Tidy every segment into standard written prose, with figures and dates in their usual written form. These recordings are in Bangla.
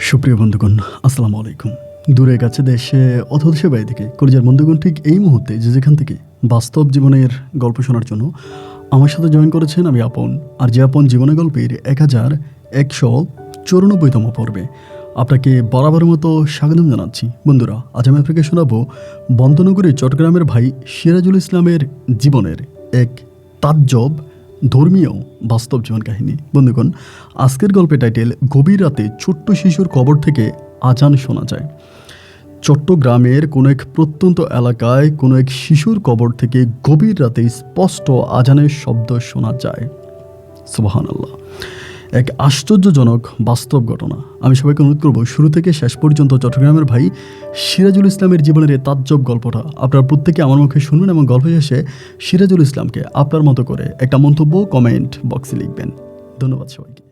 সুপ্রিয় বন্ধুগণ, আসসালামু আলাইকুম। দূরে কাছে দেশে অথবা দেশের বাইরে থেকে কলিজার বন্ধুগণ ঠিক এই মুহূর্তে যেখান থেকে বাস্তব জীবনের গল্প শোনার জন্য আমার সাথে জয়েন করেছেন আমি আপন। আর যে আপন জীবনের গল্পের 1194তম পর্বে আপনাকে বরাবরের মতো স্বাগতম জানাচ্ছি। বন্ধুরা, আজ আমি আপনাকে শোনাবো বন্দনগরী চট্টগ্রামের ভাই সিরাজুল ইসলামের জীবনের এক তাজ্জব ধর্মীয় বাস্তব জীবন কাহিনী। বন্ধুগণ, আজকের গল্পের টাইটেল গভীর রাতে ছোট্ট শিশুর কবর থেকে আজান শোনা যায়। চট্টগ্রামের কোনো এক প্রত্যন্ত এলাকায় কোনো এক শিশুর কবর থেকে গভীর রাতে স্পষ্ট আজানের শব্দ শোনা যায়। সুবহানাল্লাহ, এক আশ্চর্যজনক বাস্তব ঘটনা। আমি সবাইকে অনুরোধ করব শুরু থেকে শেষ পর্যন্ত চট্টগ্রামের ভাই সিরাজুল ইসলামের জীবনের এই তাজ্জব গল্পটা আপনারা প্রত্যেকে আমার মুখে শুনুন এবং গল্প শেষে সিরাজুল ইসলামকে আপনার মতো করে একটা মন্তব্য কমেন্ট বক্সে লিখবেন। ধন্যবাদ সবাইকে।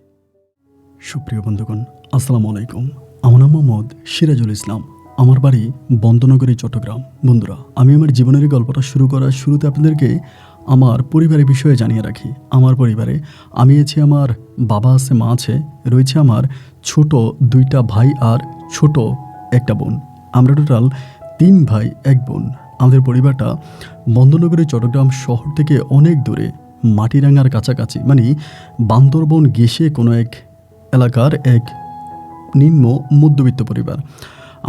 সুপ্রিয় বন্ধুগণ, আসসালামু আলাইকুম। আমার নাম মোহাম্মদ সিরাজুল ইসলাম। আমার বাড়ি বন্দনগরী চট্টগ্রাম। বন্ধুরা, আমি আমার জীবনের গল্পটা শুরু করার শুরুতে আপনাদেরকে আমার পরিবারের বিষয়ে জানিয়ে রাখি। আমার পরিবারে আমি আছি, আমার বাবা আছে, মা আছে, রয়েছে আমার ছোট 2টা ভাই আর ছোট একটা বোন। আমরা টোটাল 3 ভাই 1 বোন। আমাদের পরিবারটা বন্দনগরী চট্টগ্রাম শহর থেকে অনেক দূরে, মাটিরাঙ্গার কাছাকাছি, মানে বান্দরবন ঘেঁষে কোনো এক এলাকার এক নিম্ন মধ্যবিত্ত পরিবার।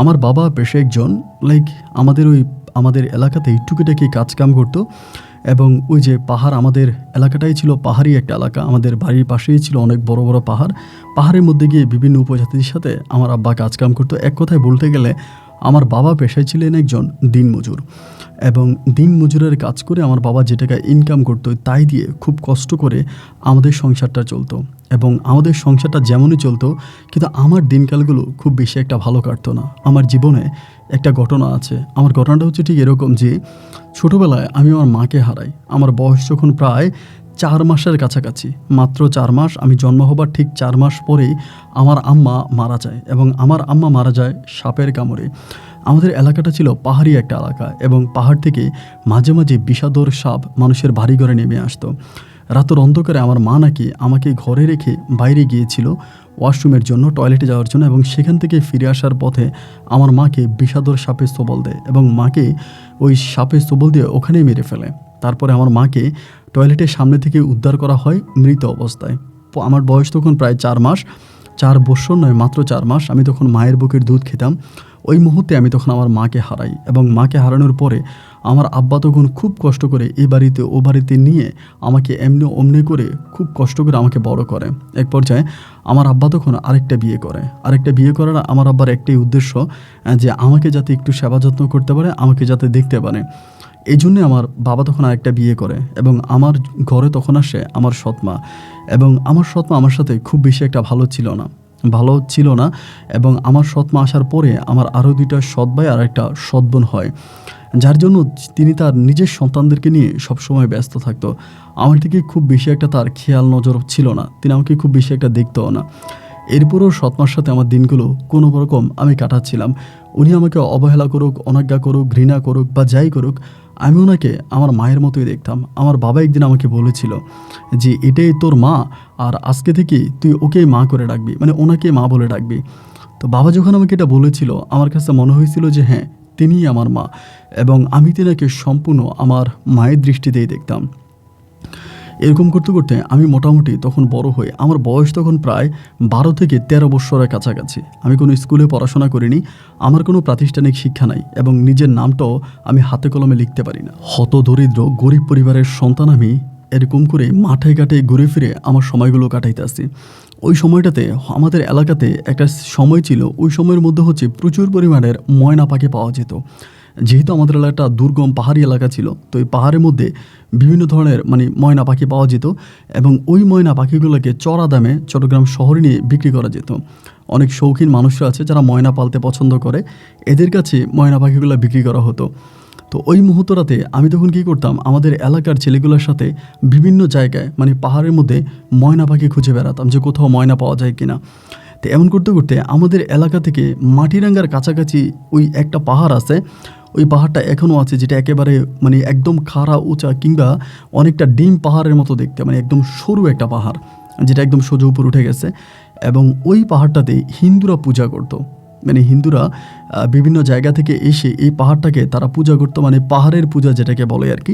আমার বাবা পেশায় একজন আমাদের এলাকাতেই টুকিটাকি কাজকাম করতো এবং ওই যে পাহাড়, আমাদের এলাকাটাই ছিল পাহাড়ি একটা এলাকা। আমাদের বাড়ির পাশেই ছিল অনেক বড় বড় পাহাড়ের মধ্যে গিয়ে বিভিন্ন উপজাতির সাথে আমার আব্বা কাজকাম করতো। এক কথায় বলতে গেলে আমার বাবা পেশায় ছিলেন একজন দিনমজুর এবং দিনমজুরের কাজ করে আমার বাবা যে টাকা ইনকাম করতো তাই দিয়ে খুব কষ্ট করে আমাদের সংসারটা চলতো এবং আমাদের সংসারটা যেমনই চলতো, কিন্তু আমার দিনকালগুলো খুব বেশি একটা ভালো কাটতো না। আমার জীবনে একটা ঘটনা আছে। আমার ঘটনাটা হচ্ছে ঠিক এরকম যে ছোটোবেলায় আমি আমার মাকে হারাই। আমার বয়স যখন প্রায় 4 মাসের কাছাকাছি, মাত্র 4 মাস, আমি জন্ম হবার ঠিক 4 মাস পরেই আমার আম্মা মারা যায় এবং আমার আম্মা মারা যায় সাপের কামড়ে। আমাদের এলাকাটা ছিল পাহাড়ি একটা এলাকা এবং পাহাড় থেকে মাঝে মাঝে বিষাদর সাপ মানুষের বাড়ি ঘরে নেমে আসতো। রাতের অন্ধকারে আমার মা নাকি আমাকে ঘরে রেখে বাইরে গিয়েছিল ওয়াশরুমের জন্য, টয়লেটে যাওয়ার জন্য, এবং সেখান থেকে ফিরে আসার পথে আমার মাকে বিষাদর সাপের ছোবল দেয় এবং মাকে ওই সাপের ছোবল দিয়ে ওখানেই মেরে ফেলে। তারপরে আমার মাকে টয়লেটের সামনে থেকে উদ্ধার করা হয় মৃত অবস্থায়। আমার বয়স তখন প্রায় 4 মাস, 4 বছর নয়, মাত্র 4 মাস। আমি তখন মায়ের বুকের দুধ খেতাম। ওই মুহূর্তে আমি তখন আমার মাকে হারাই এবং মাকে হারানোর পরে আমার আব্বা তখন খুব কষ্ট করে এই বাড়িতে ও বাড়িতে নিয়ে আমাকে এমনি অমনি করে খুব কষ্ট করে আমাকে বড় করে। এক পর্যায়ে আমার আব্বা তখন আরেকটা বিয়ে করার আমার আব্বার একটাই উদ্দেশ্য, যে আমাকে যাতে একটু সেবা যত্ন করতে পারে, আমাকে যাতে দেখতে পারে। এই জন্যে আমার বাবা তখন আরেকটা বিয়ে করে এবং আমার ঘরে তখন আসে আমার সৎমা এবং আমার সৎমা আমার সাথে খুব বেশি একটা ভালো ছিল না এবং আমার সৎমা আসার পরে আমার আরও 2টা সৎ ভাই আর একটা সৎ বোন হয়, যার জন্য তিনি তার নিজের সন্তানদেরকে নিয়ে সবসময় ব্যস্ত থাকতো। আমার দিকে খুব বেশি একটা তার খেয়াল নজর ছিল না, তিনি আমাকে খুব বেশি একটা দেখতেও না। এরপরও সৎমার সাথে আমার দিনগুলো কোনো রকম আমি কাটাচ্ছিলাম। উনি আমাকে অবহেলা করুক, অনাজ্ঞা করুক, ঘৃণা করুক বা যাই করুক, আমি ওনাকে আমার মায়ের মতোই দেখতাম। আমার বাবা একদিন আমাকে বলেছিল যে এটাই তোর মা, আর আজকে থেকে তুই ওকেই মা করে ডাকবি, মানে ওনাকে মা বলে ডাকবি। তো বাবা যখন আমাকে এটা বলেছিল, আমার কাছে মনে হয়েছিল যে হ্যাঁ, তিনিই আমার মা এবং আমি তিনাকে সম্পূর্ণ আমার মায়ের দৃষ্টিতেই দেখতাম। এরকম করতে করতে আমি মোটামুটি তখন বড় হই। আমার বয়স তখন প্রায় 12 থেকে 13 বছরের কাছাকাছি। আমি কোনো স্কুলে পড়াশোনা করিনি, আমার কোনো প্রাতিষ্ঠানিক শিক্ষা নাই এবং নিজের নামটাও আমি হাতে কলমে লিখতে পারি না। হতদরিদ্র গরিব পরিবারের সন্তান আমি। এরকম করে মাঠে ঘাটে ঘুরে ফিরে আমার সময়গুলো কাটাইতেছি। ওই সময়টাতে আমাদের এলাকাতে একটা সময় ছিল, ওই সময়ের মধ্যে হচ্ছে প্রচুর পরিমাণের ময়না পাখি পাওয়া যেত। যেহেতু আমাদের এলাকাটা দুর্গম পাহাড়ি এলাকা ছিল, তো এই পাহাড়ের মধ্যে বিভিন্ন ধরনের ময়না পাখি পাওয়া যেত এবং ওই ময়না পাখিগুলোকে চড়া দামে চট্টগ্রাম শহরে নিয়ে বিক্রি করা যেত। অনেক শৌখিন মানুষরা আছে যারা ময়না পালতে পছন্দ করে, এদের কাছে ময়না পাখিগুলো বিক্রি করা হতো। তো ওই মুহূর্তটাতে আমি তখন কী করতাম, আমাদের এলাকার ছেলেগুলোর সাথে বিভিন্ন জায়গায় পাহাড়ের মধ্যে ময়না পাখি খুঁজে বেড়াতাম যে কোথাও ময়না পাওয়া যায় কিনা। তো এমন করতে করতে আমাদের এলাকা থেকে মাটিরাঙ্গার কাছাকাছি ওই একটা পাহাড় আছে, ওই পাহাড়টা এখনও আছে, যেটা একেবারে একদম খাড়া উঁচা কিংবা অনেকটা ডিম পাহাড়ের মতো দেখতে, একদম সরু একটা পাহাড় যেটা একদম সোজা উপর উঠে গেছে এবং ওই পাহাড়টাতে হিন্দুরা পূজা করতো। মানে হিন্দুরা বিভিন্ন জায়গা থেকে এসে এই পাহাড়টাকে তারা পূজা করতো, মানে পাহাড়ের পূজা যেটাকে বলে আর কি,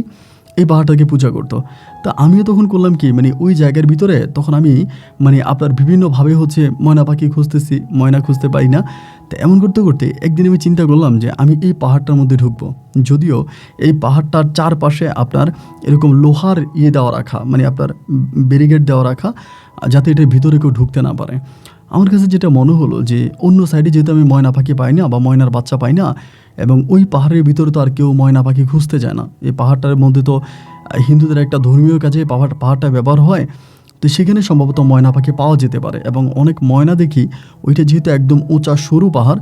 এই পাহাড়টাকে পূজা করতো। তা আমিও তখন করলাম কি, মানে ওই জায়গার ভিতরে তখন আমি মানে আপনার বিভিন্নভাবে হচ্ছে ময়না পাখি খুঁজতেছি, ময়না খুঁজতে পাই না। তো এমন করতে করতে একদিন আমি চিন্তা করলাম যে আমি এই পাহাড়টার মধ্যে ঢুকবো। যদিও এই পাহাড়টার চারপাশে আপনার এরকম লোহার দেওয়া রাখা, মানে আপনার ব্যারিকেড দেওয়া রাখা, যাতে এটার ভিতরে কেউ ঢুকতে না পারে। আমার কাছে যেটা মনে হলো যে অন্য সাইডে যেহেতু আমি ময়না পাখি পাই না বা ময়নার বাচ্চা পাই না, এবং ওই পাহাড়ের ভিতরে তো আর কেউ ময়না পাখি খুঁজতে যায় না। এই পাহাড়টার মধ্যে তো হিন্দুদের একটা ধর্মীয় কাজে পাহাড়টা ব্যবহার হয়, তো সেখানে সম্ভবত ময়না পাখি পাওয়া যেতে পারে। এবং অনেক ময়না দেখি, ওইটা যেহেতু একদম উঁচা সরু পাহাড়,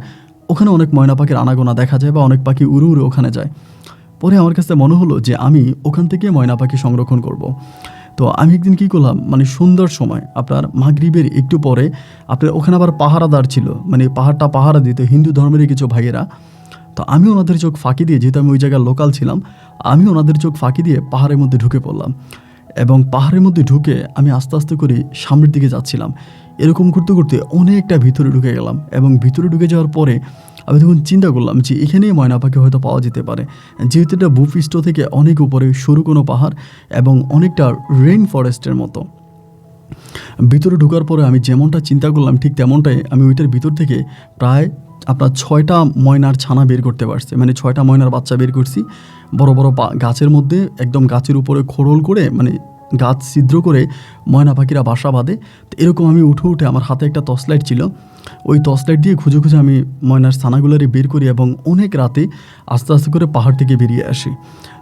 ওখানে অনেক ময়না পাখির আনাগোনা দেখা যায় বা অনেক পাখি উড়ে উড়ে ওখানে যায়। পরে আমার কাছে মনে হলো যে আমি ওখান থেকে ময়না পাখি সংরক্ষণ করব। তো আমি একদিন কী করলাম, মানে সন্ধ্যার সময় আপনার মাগরিবের একটু পরে আপনার ওখানে আবার পাহারাদার ছিল, মানে পাহাড়টা পাহারা দিত হিন্দু ধর্মেরই কিছু ভাইয়েরা। তো আমি ওনাদের চোখ ফাঁকি দিয়ে, যেহেতু আমি ওই জায়গায় লোকাল ছিলাম, আমি ওনাদের চোখ ফাঁকি দিয়ে পাহাড়ের মধ্যে ঢুকে পড়লাম। এবং পাহাড়ের মধ্যে ঢুকে আমি আস্তে আস্তে করে সামনের দিকে যাচ্ছিলাম। এরকম করতে করতে অনেকটা ভিতরে ঢুকে গেলাম, এবং ভিতরে ঢুকে যাওয়ার পরে আমি তখন চিন্তা করলাম যে এখানেই ময়না পাখি হয়তো পাওয়া যেতে পারে, যেহেতু এটা ভূপৃষ্ঠ থেকে অনেক উপরে সরু কোনো পাহাড় এবং অনেকটা রেইন ফরেস্টের মতো। ভিতরে ঢোকার পরে আমি যেমনটা চিন্তা করলাম ঠিক তেমনটাই আমি ওইটার ভিতর থেকে প্রায় আপনার 6টা ময়নার ছানা বের করতে পারছি, মানে 6টা ময়নার বাচ্চা বের করছি। বড় বড় গাছের মধ্যে একদম গাছের উপরে খোড়ল করে, মানে গাছ ছিদ্র করে ময়না পাখিরা বাসা বাঁধে। তো এরকম আমি উঠে উঠে, আমার হাতে একটা টর্চ লাইট ছিল, ওই টর্চ লাইট দিয়ে খুঁজে খুঁজে আমি ময়নার ছানাগুলোরে বের করি এবং অনেক রাতে আস্তে আস্তে করে পাহাড় থেকে বেরিয়ে আসি।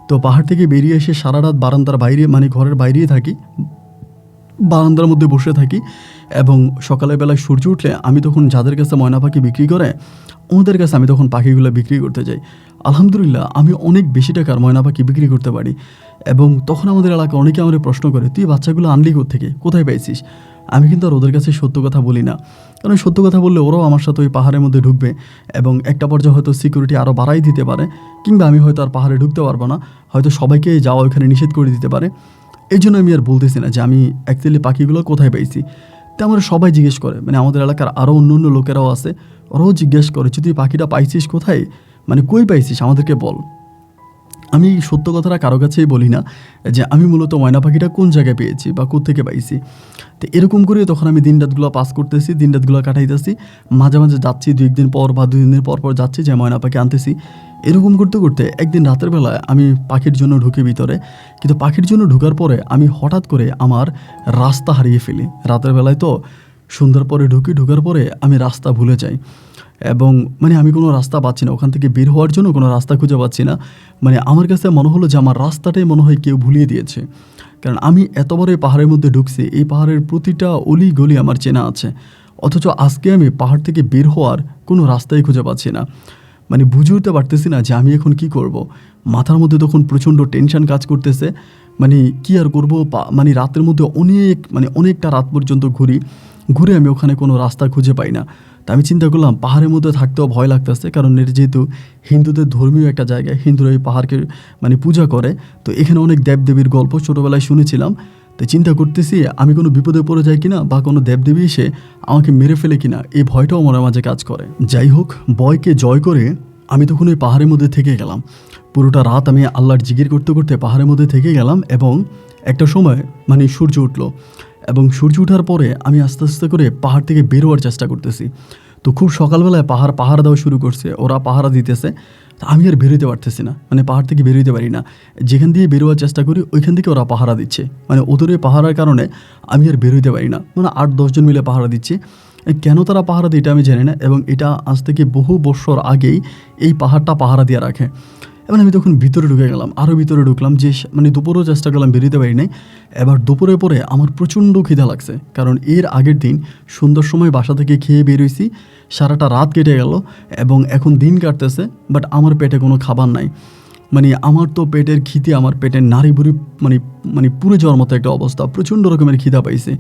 তো পাহাড় থেকে বেরিয়ে এসে সারা রাত বারান্দার বাইরে, মানে ঘরের বাইরেই থাকি, বারান্দার মধ্যে বসে থাকি। এবং সকালের বেলায় সূর্য উঠলে আমি তখন যাদের কাছে ময়না পাখি বিক্রি করে ওদের কাছে আমি তখন পাখিগুলো বিক্রি করতে যাই। আলহামদুলিল্লাহ আমি অনেক বেশি টাকার ময়না পাখি বিক্রি করতে পারি। এবং তখন আমাদের এলাকায় অনেকে আমাদের প্রশ্ন করে, তুই বাচ্চাগুলো আনলি কোত্থেকে, কোথায় পাইছিস? আমি কিন্তু আর ওদের কাছে সত্য কথা বলি না, কারণ সত্য কথা বললে ওরাও আমার সাথে ওই পাহাড়ের মধ্যে ঢুকবে এবং একটা পর্যায়ে হয়তো সিকিউরিটি আরও বাড়াই দিতে পারে, কিংবা আমি হয়তো আর পাহাড়ে ঢুকতে পারবো না, হয়তো সবাইকে যাওয়া ওইখানে নিষেধ করে দিতে পারে। এই জন্য আমি আর বলতেছি না যে আমি অ্যাকচুয়ালি পাখিগুলো কোথায় পাইছি। তো আমরা সবাই জিজ্ঞেস করে, মানে আমাদের এলাকার আরও অন্য অন্য লোকেরাও আছে, ওরাও জিজ্ঞেস করে যে তুই পাখিটা পাইছিস কোথায়, মানে কই পাইছিস আমাদেরকে বল। আমি সত্য কথাটা কারো কাছেই বলি না যে আমি মূলত ময়না পাখিটা কোন জায়গায় পেয়েছি বা কোত্থেকে পাইছি। তো এরকম করে তখন আমি দিন রাতগুলো পাস করতেছি, দিন রাতগুলো কাটাইতেছি, মাঝে মাঝে যাচ্ছি 2 দিন পর বা 2 দিন পর যাচ্ছি যে ময়না পাখি আনতেছি। এরকম করতে করতে একদিন রাতের বেলায় আমি পাখির জন্য ঢুকে ভিতরে, কিন্তু পাখির জন্য ঢোকার পরে আমি হঠাৎ করে আমার রাস্তা হারিয়ে ফেলি। রাতের বেলায় তো সন্ধ্যার পরে ঢোকার পরে আমি রাস্তা ভুলে যাই, এবং মানে আমি কোনো রাস্তা পাচ্ছি না, ওখান থেকে বের হওয়ার জন্য কোনো রাস্তা খুঁজে পাচ্ছি না। মানে আমার কাছে মনে হলো যে আমার রাস্তাটাই মনে হয় কেউ ভুলিয়ে দিয়েছে, কারণ আমি এতবার এই পাহাড়ের মধ্যে ঢুকছি, এই পাহাড়ের প্রতিটা অলি গলি আমার চেনা আছে, অথচ আজকে আমি পাহাড় থেকে বের হওয়ার কোনো রাস্তাই খুঁজে পাচ্ছি না। মানে বুঝে উঠতে পারতেছি না যে আমি এখন কি করব। মাথার মধ্যে তখন প্রচণ্ড টেনশন কাজ করতেছে, মানে কি আর করব। মানে রাতের মধ্যে অনেকটা রাত পর্যন্ত ঘুরে আমি ওখানে কোনো রাস্তা খুঁজে পাই না। তা আমি চিন্তা করলাম পাহাড়ের মধ্যে থাকতেও ভয় লাগতেছে, কারণ এর যেহেতু হিন্দুদের ধর্মীয় একটা জায়গায়, হিন্দুরা এই পাহাড়কে মানে পূজা করে, তো এখানে অনেক দেবদেবীর গল্প ছোটোবেলায় শুনেছিলাম। তো চিন্তা করতেছি আমি কোনো বিপদে পড়ে যাই কিনা, বা কোনো দেবদেবী এসে আমাকে মেরে ফেলে কিনা, এই ভয়টাও মনের মাঝে কাজ করে। যাই হোক, ভয়কে জয় করে আমি তখন ওই পাহাড়ের মধ্যে থেকে গেলাম। পুরোটা রাত আমি আল্লাহর জিকির করতে করতে পাহাড়ের মধ্যে থেকে গেলাম, এবং একটা সময় মানে সূর্য উঠলো, এবং সূর্য ওঠার পরে আমি আস্তে আস্তে করে পাহাড় থেকে বের হওয়ার চেষ্টা করতেছি। তো খুব সকালবেলায় পাহারা দেওয়া শুরু করছে, ওরা পাহারা দিতেছে। আমি আর বেরোতে পারতেছি না, মানে পাহাড় থেকে বেরোতে পারি না, যেখান দিয়ে বেরোয়ার চেষ্টা করি ওইখান থেকে ওরা পাহারা দিচ্ছে, মানে ওদের ওই পাহারার কারণে আমি আর বেরোতে পারি না। মানে 8-10 জন মিলে পাহারা দিচ্ছে। কেন তারা পাহারা দেয় এটা আমি জানি না, এবং এটা আজ থেকে বহু বছর আগেই এই পাহাড়টা পাহারা দিয়ে রাখে। এবার আমি তখন ভিতরে ঢুকে গেলাম, আরও ভিতরে ঢুকলাম, যে মানে দুপুরেও চেষ্টা করলাম, বেরোতে পারি নাই। এবার দুপুরে পরে আমার প্রচণ্ড খিদা লাগছে, কারণ এর আগের দিন সন্ধ্যার সময় বাসা থেকে খেয়ে বেরোইছি, সারাটা রাত কেটে গেল এবং এখন দিন কাটতেছে, বাট আমার পেটে কোনো খাবার নাই। মানে আমার তো পেটের খিদে, আমার পেটের নাড়ি বুড়ি মানে পুড়ে যাওয়ার মতো একটা অবস্থা, প্রচণ্ড রকমের খিদা পাইছে।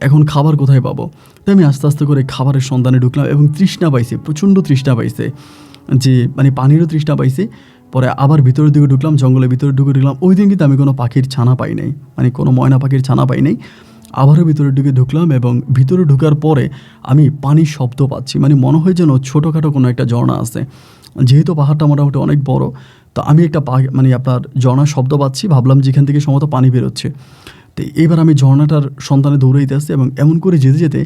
এখন খাবার কোথায় পাবো? তো আমি আস্তে আস্তে করে খাবারের সন্ধানে ঢুকলাম, এবং তৃষ্ণা পাইছে, প্রচণ্ড তৃষ্ণা পাইছে, যে মানে পানিরও তৃষ্ণা পাইছে। পরে আবার ভিতরের দিকে ঢুকলাম, জঙ্গলের ভিতরে ঢুকলাম। ওই দিন কিন্তু আমি কোনো পাখির ছানা পাই নাই, মানে কোনো ময়না পাখির ছানা পাই নাই। আবারও ভিতরে ঢুকলাম এবং ভিতরে ঢোকার পরে আমি পানির শব্দ পাচ্ছি, মানে মনে হয় যেন ছোটোখাটো কোনো একটা ঝর্ণা আছে। যেহেতু পাহাড়টা মোটামুটি অনেক বড়, তো আমি একটা মানে আপনার ঝর্ণার শব্দ পাচ্ছি, ভাবলাম যেখান থেকে সম্ভবত পানি বেরোচ্ছে। তো এইবার আমি ঝর্ণাটার সন্ধানে দৌড়াইতে আসছি এবং এমন করে যেতে যেতে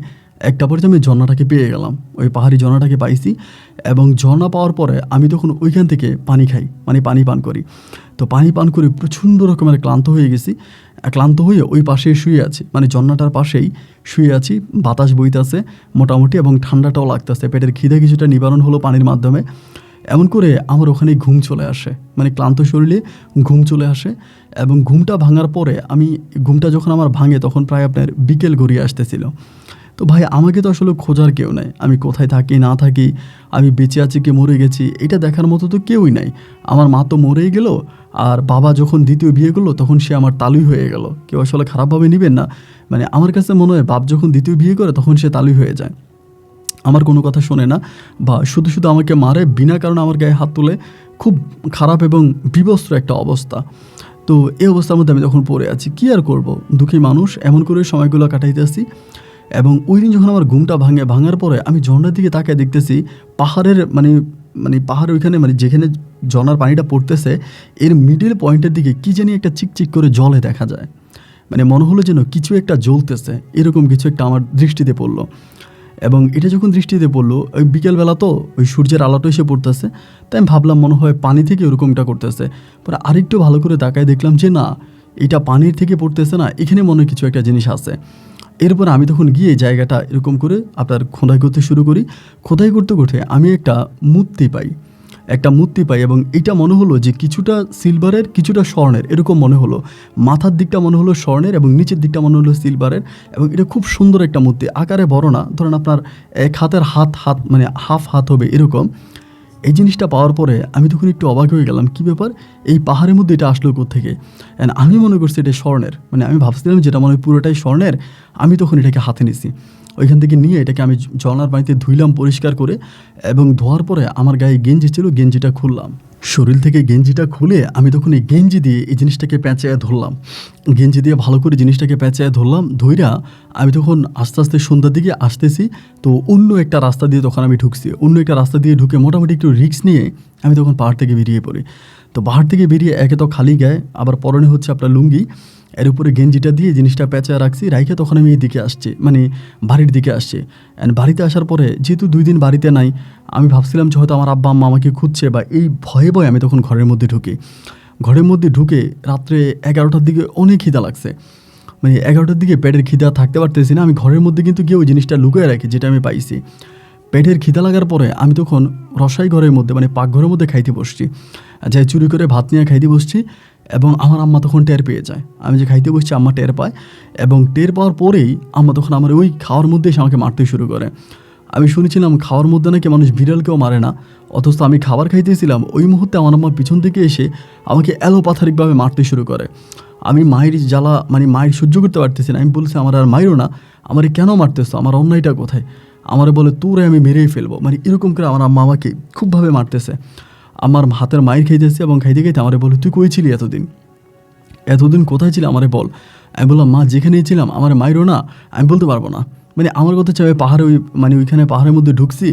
একটা পর্যায়ে আমি ঝর্ণাটাকে পেয়ে গেলাম, ওই পাহাড়ি ঝর্ণাটাকে পাইছি। এবং ঝর্ণা পাওয়ার পরে আমি তখন ওইখান থেকে পানি খাই, মানে পানি পান করি। তো পানি পান করে প্রচণ্ড রকমের ক্লান্ত হয়ে গেছি। ক্লান্ত হয়ে ওই পাশে শুয়ে আছি, মানে ঝর্ণাটার পাশেই শুয়ে আছি, বাতাস বইতেছে মোটামুটি এবং ঠান্ডাটাও লাগতেছে, পেটের খিদে কিছুটা নিবারণ হলো পানির মাধ্যমে। এমন করে আমার ওখানে ঘুম চলে আসে, মানে ক্লান্ত শরীরে ঘুম চলে আসে। এবং ঘুমটা ভাঙার পরে ঘুমটা যখন আমার ভাঙে তখন প্রায় আপনার বিকেল গড়িয়ে আসতেছিল। তো ভাই আমাকে তো আসলে খোঁজার কেউ নাই, আমি কোথায় থাকি না থাকি, আমি বেঁচে আছি কি মরে গেছি এটা দেখার মতো তো কেউই নাই। আমার মা তো মরেই গেল, আর বাবা যখন দ্বিতীয় বিয়ে করলো তখন সে আমার তালুই হয়ে গেল। কেউ আসলে খারাপভাবে নেবেন না, মানে আমার কাছে মনে হয় বাপ যখন দ্বিতীয় বিয়ে করে তখন সে তালুই হয়ে যায়, আমার কোনো কথা শোনে না, বা শুধু শুধু আমাকে মারে, বিনা কারণে আমার গায়ে হাত তুলে। খুব খারাপ এবং বিবস্ত্র একটা অবস্থা। তো এই অবস্থার মধ্যে আমি তখন পড়ে আছি, কী আর করব, দুঃখী মানুষ, এমন করে সময়গুলো কাটাইতে আসি। এবং ওই দিন যখন আমার ঘুমটা ভাঙার পরে আমি ঝর্ণার দিকে তাকায় দেখতেছি পাহাড়ের মানে মানে পাহাড়ের ওইখানে, মানে যেখানে ঝর্ণার পানিটা পড়তেছে এর মিডল পয়েন্টের দিকে কী জানি একটা চিকচিক করে জলে দেখা যায়, মানে মনে হলো যেন কিছু একটা জ্বলতেছে, এরকম কিছু একটা আমার দৃষ্টিতে পড়লো। এবং এটা যখন দৃষ্টিতে পড়লো, ওই বিকেলবেলা তো ওই সূর্যের আলোটা এসে পড়তেছে, তাই আমি ভাবলাম মনে হয় পানি থেকে ওরকমটা করতেছে। পরে আরেকটু ভালো করে তাকায় দেখলাম যে না, এটা পানির থেকে পড়তেছে না, এখানে মনে হয় কিছু একটা জিনিস আছে। এরপর আমি তখন গিয়ে জায়গাটা এরকম করে আপনার খোদাই করতে শুরু করি। খোদাই করতে করতে আমি একটা মূর্তি পাই এবং এটা মনে হলো যে কিছুটা সিলভারের কিছুটা স্বর্ণের, এরকম মনে হলো। মাথার দিকটা মনে হলো স্বর্ণের এবং নিচের দিকটা মনে হলো সিলভারের। এবং এটা খুব সুন্দর একটা মূর্তি, আকারে বড় না, ধরেন আপনার এক হাতের হাত মানে হাফ হাত হবে এরকম। এই জিনিসটা পাওয়ার পরে আমি তখন একটু অবাক হয়ে গেলাম, কী ব্যাপার, এই পাহাড়ের মধ্যে এটা আসলো কোত্থেকে। অ্যান্ড আমি মনে করছি এটা স্বর্ণের, মানে আমি ভাবছিলাম যেটা মনে হয় পুরোটাই স্বর্ণের। আমি তখন এটাকে হাতে নিছি, ওইখান থেকে নিয়ে এটাকে আমি ঝর্ণার পানিতে ধুইলাম পরিষ্কার করে। এবং ধোয়ার পরে আমার গায়ে গেঞ্জি ছিল, গেঞ্জিটা খুললাম, শরীর থেকে গেঞ্জিটা খুলে আমি তখন এই গেঞ্জি দিয়ে এই জিনিসটাকে প্যাঁচায় ধরলাম, গেঞ্জি দিয়ে ভালো করে জিনিসটাকে প্যাঁচায় ধরলাম। ধইরা আমি তখন আস্তে আস্তে সন্ধ্যার দিকে আসতেছি। তো অন্য একটা রাস্তা দিয়ে তখন আমি ঢুকছি, অন্য একটা রাস্তা দিয়ে ঢুকে মোটামুটি একটু রিস্ক নিয়ে আমি তখন পাহাড় থেকে বেরিয়ে পড়ি। তো পাহাড় থেকে বেরিয়ে একে তো খালি গায়ে, আবার পরনে হচ্ছে আপনার লুঙ্গি, এর উপরে গেঞ্জিটা দিয়ে জিনিসটা প্যাঁচায় রাখছি, রাইখে তখন আমি এই দিকে আসছি, মানে বাড়ির দিকে আসছি। অ্যান্ড বাড়িতে আসার পরে যেহেতু 2 দিন বাড়িতে নাই, আমি ভাবছিলাম যে হয়তো আমার আব্বা আম্মা আমাকে খুঁজছে, বা এই ভয়ে ভয়ে আমি তখন ঘরের মধ্যে ঢুকে রাত্রে 11টার দিকে অনেক খিদা লাগছে, মানে 11টার দিকে পেটের খিদা থাকতে পারতেছি না। আমি ঘরের মধ্যে কিন্তু গিয়ে ওই জিনিসটা লুকিয়ে রাখি যেটা আমি পাইছি। পেটের খিদা লাগার পরে আমি তখন রসাই ঘরের মধ্যে, মানে পাকঘরের মধ্যে খাইতে বসছি, যাই চুরি করে ভাত নিয়ে খাইতে বসছি। এবং আমার আম্মা তখন টের পেয়ে যায়, আমি যে খাইতে বসছি আম্মা টের পায়। এবং টের পাওয়ার পরেই আম্মা তখন আমার ওই খাওয়ার মধ্যে এসে আমাকে মারতে শুরু করে। আমি শুনেছিলাম খাওয়ার মধ্যে নাকি মানুষ বিড়ালকেও মারে না, অথচ আমি খাবার খাইতেছিলাম ওই মুহূর্তে আমার আম্মা পিছন থেকে এসে আমাকে এলোপাথারিকভাবে মারতে শুরু করে। আমি মায়ের জ্বালা, মানে মায়ের সহ্য করতে পারতেছি না। আমি বলছি আমার আর মাইরো না, আমারে কেন মারতেছো, আমার অন্যায়টা কোথায়। আমারে বলে তোরে আমি মেরেই ফেলবো, মানে এরকম করে আমার আম্মা আমাকে খুবভাবে মারতেছে। আমার হাতের মায়ের খাইতেছে এবং খাইতে খাইতে আমারে বলে তুই কই ছিলি এতদিন কোথায় ছিলি আমারে বল। আমি বললাম মা যেখানেই ছিলাম আমার মাইরো না। আমি বলতে পারবো না, মানে আমার কথা চাই পাহাড়ে মানে ওইখানে পাহাড়ের মধ্যে ঢুকছি,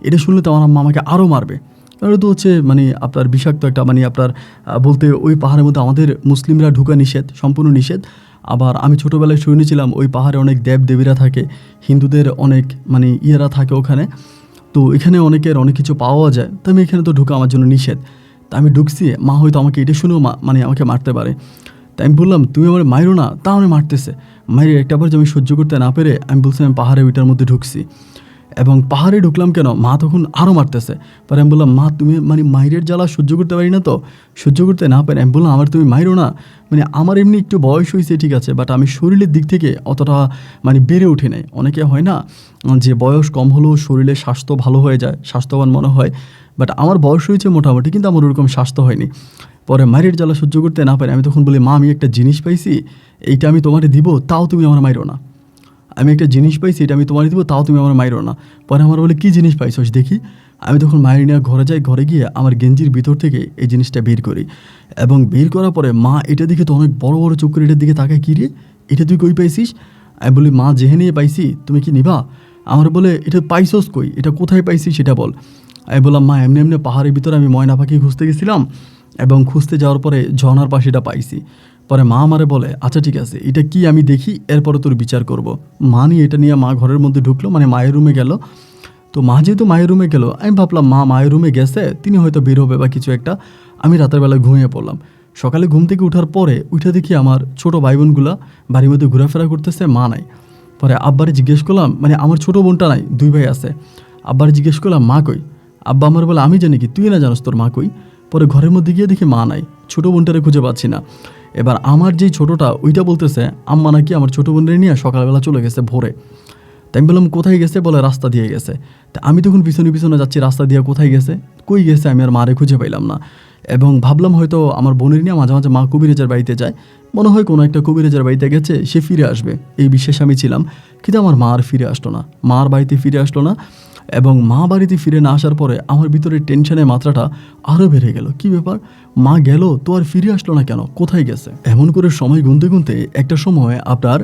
এটা শুনলে তো আমার আম্মা আমাকে আরও মারবে। এটা তো হচ্ছে মানে আপনার বিষাক্ত একটা, মানে আপনার বলতে ওই পাহাড়ের মধ্যে আমাদের মুসলিমরা ঢুকা নিষেধ, সম্পূর্ণ নিষেধ। আবার আমি ছোটোবেলায় শুনেছিলাম ওই পাহাড়ে অনেক দেবদেবীরা থাকে, হিন্দুদের অনেক মানে ইয়েরা থাকে ওখানে। তো এখানে অনেকের অনেক কিছু পাওয়া যায়, তো আমি এখানে তো ঢুকা আমার জন্য নিষেধ। তা আমি ঢুকছি, মা হয়তো আমাকে এটা শুনেও মানে আমাকে মারতে পারে। তাই আমি বললাম তুমি আমার মাইরো না, তা আমি মারতেছে। মায়ের একটা বার যে আমি সহ্য করতে না পেরে আমি বলছিলাম পাহাড়ে ওইটার মধ্যে ঢুকছি। এবং পাহাড়ে ঢুকলাম কেন, মা তখন আরও মারতেছে। পরে আমি বললাম মা তুমি মানে মায়ের জ্বালা সহ্য করতে পারি না, তো সহ্য করতে না পারি। আমি বললাম আমার তুমি মাইরো না, মানে আমার এমনি একটু বয়স হয়েছে ঠিক আছে, বাট আমি শরীরের দিক থেকে অতটা মানে বেড়ে উঠে নাই। অনেকে হয় না যে বয়স কম হলেও শরীরের স্বাস্থ্য ভালো হয়ে যায়, স্বাস্থ্যবান মনে হয়, বাট আমার বয়স হয়েছে মোটামুটি, কিন্তু আমার ওরকম স্বাস্থ্য হয়নি। পরে মায়ের জ্বালা সহ্য করতে না পারি আমি তখন বলি মা আমি একটা জিনিস পাইছি, এইটা আমি তোমারে দিব, তাও তুমি আমার মাইরো না। আমি একটা জিনিস পাইছি, এটা আমি তোমার দিব, তাও তুমি আমার মাইরো না। পরে আমার বলে কী জিনিস পাইছোস দেখি। আমি তখন মায়ের নিয়ে ঘরে যাই, ঘরে গিয়ে আমার গেঞ্জির ভিতর থেকে এই জিনিসটা বের করি। এবং বের করার পরে মা এটা দিকে তো অনেক বড় বড় চোখ করে এটার দিকে তাকায়, কী রে এটা তুই কই পাইছিস। আমি বলি মা যেহে নিয়ে পাইছি তুমি কি নিবা? আমার বলে এটা পাইছস কই, এটা কোথায় পাইছি সেটা বল। আমি বললাম মা এমনি এমনি পাহাড়ের ভিতরে আমি ময়না পাখি খুঁজতে গেছিলাম এবং খুঁজতে যাওয়ার পরে ঝর্নার পাশে এটা পাইছি। পরে মা আমারে বলে আচ্ছা ঠিক আছে এটা কি আমি দেখি, এরপরে তোর বিচার করব। মা নিয়ে এটা নিয়ে মা ঘরের মধ্যে ঢুকলো, মানে মায়ের রুমে গেল। তো মা যেহেতু মায়ের রুমে গেল, আমি ভাবলাম মা মায়ের রুমে গেছে, তিনি হয়তো বের হবে বা কিছু একটা। আমি রাতের বেলায় ঘুমিয়ে পড়লাম। সকালে ঘুম থেকে ওঠার পরে উঠে দেখি আমার ছোটো ভাই বোনগুলা বাড়ির মধ্যে ঘোরাফেরা করতেছে, মা নাই। পরে আব্বারে জিজ্ঞেস করলাম, মানে আমার ছোটো বোনটা নাই, 2 ভাই আছে। আব্বারে জিজ্ঞেস করলাম মা কই? আব্বা আমার বলে আমি জানি কি, তুই না জানোস তোর মা কই? পরে ঘরের মধ্যে গিয়ে দেখি মা নাই, ছোটো বোনটারে খুঁজে পাচ্ছি না। এবার আমার যেই ছোটোটা ওইটা বলতেছে আম্মা নাকি আমার ছোটো বোনের নিয়ে সকালবেলা চলে গেছে ভোরে। তাই আমি বললাম কোথায় গেছে? বলে রাস্তা দিয়ে গেছে। তা আমি তখন পিছনে পিছনে যাচ্ছি, রাস্তা দিয়ে কোথায় গেছে কই গেছে আমি আর মারে খুঁজে পাইলাম না। এবং ভাবলাম হয়তো আমার বোনের নিয়ে মাঝে মাঝে মা কবিরাজের বাড়িতে যায়, মনে হয় কোনো একটা কবিরাজের বাড়িতে গেছে, সে ফিরে আসবে এই বিশ্বাসে আমি ছিলাম। কিন্তু আমার মা আর ফিরে আসলো না, মার বাড়িতে ফিরে আসলো না। এবং মা বাড়িতে ফিরে না আসার পরে আমার ভিতরে টেনশনের মাত্রাটা আরও বেড়ে গেল। কি ব্যাপার, মা গেল তো আর ফিরে আসলো না কেন, কোথায় গেছে? এমন করে সময় গুনতে গুনতে একটা সময় আপনার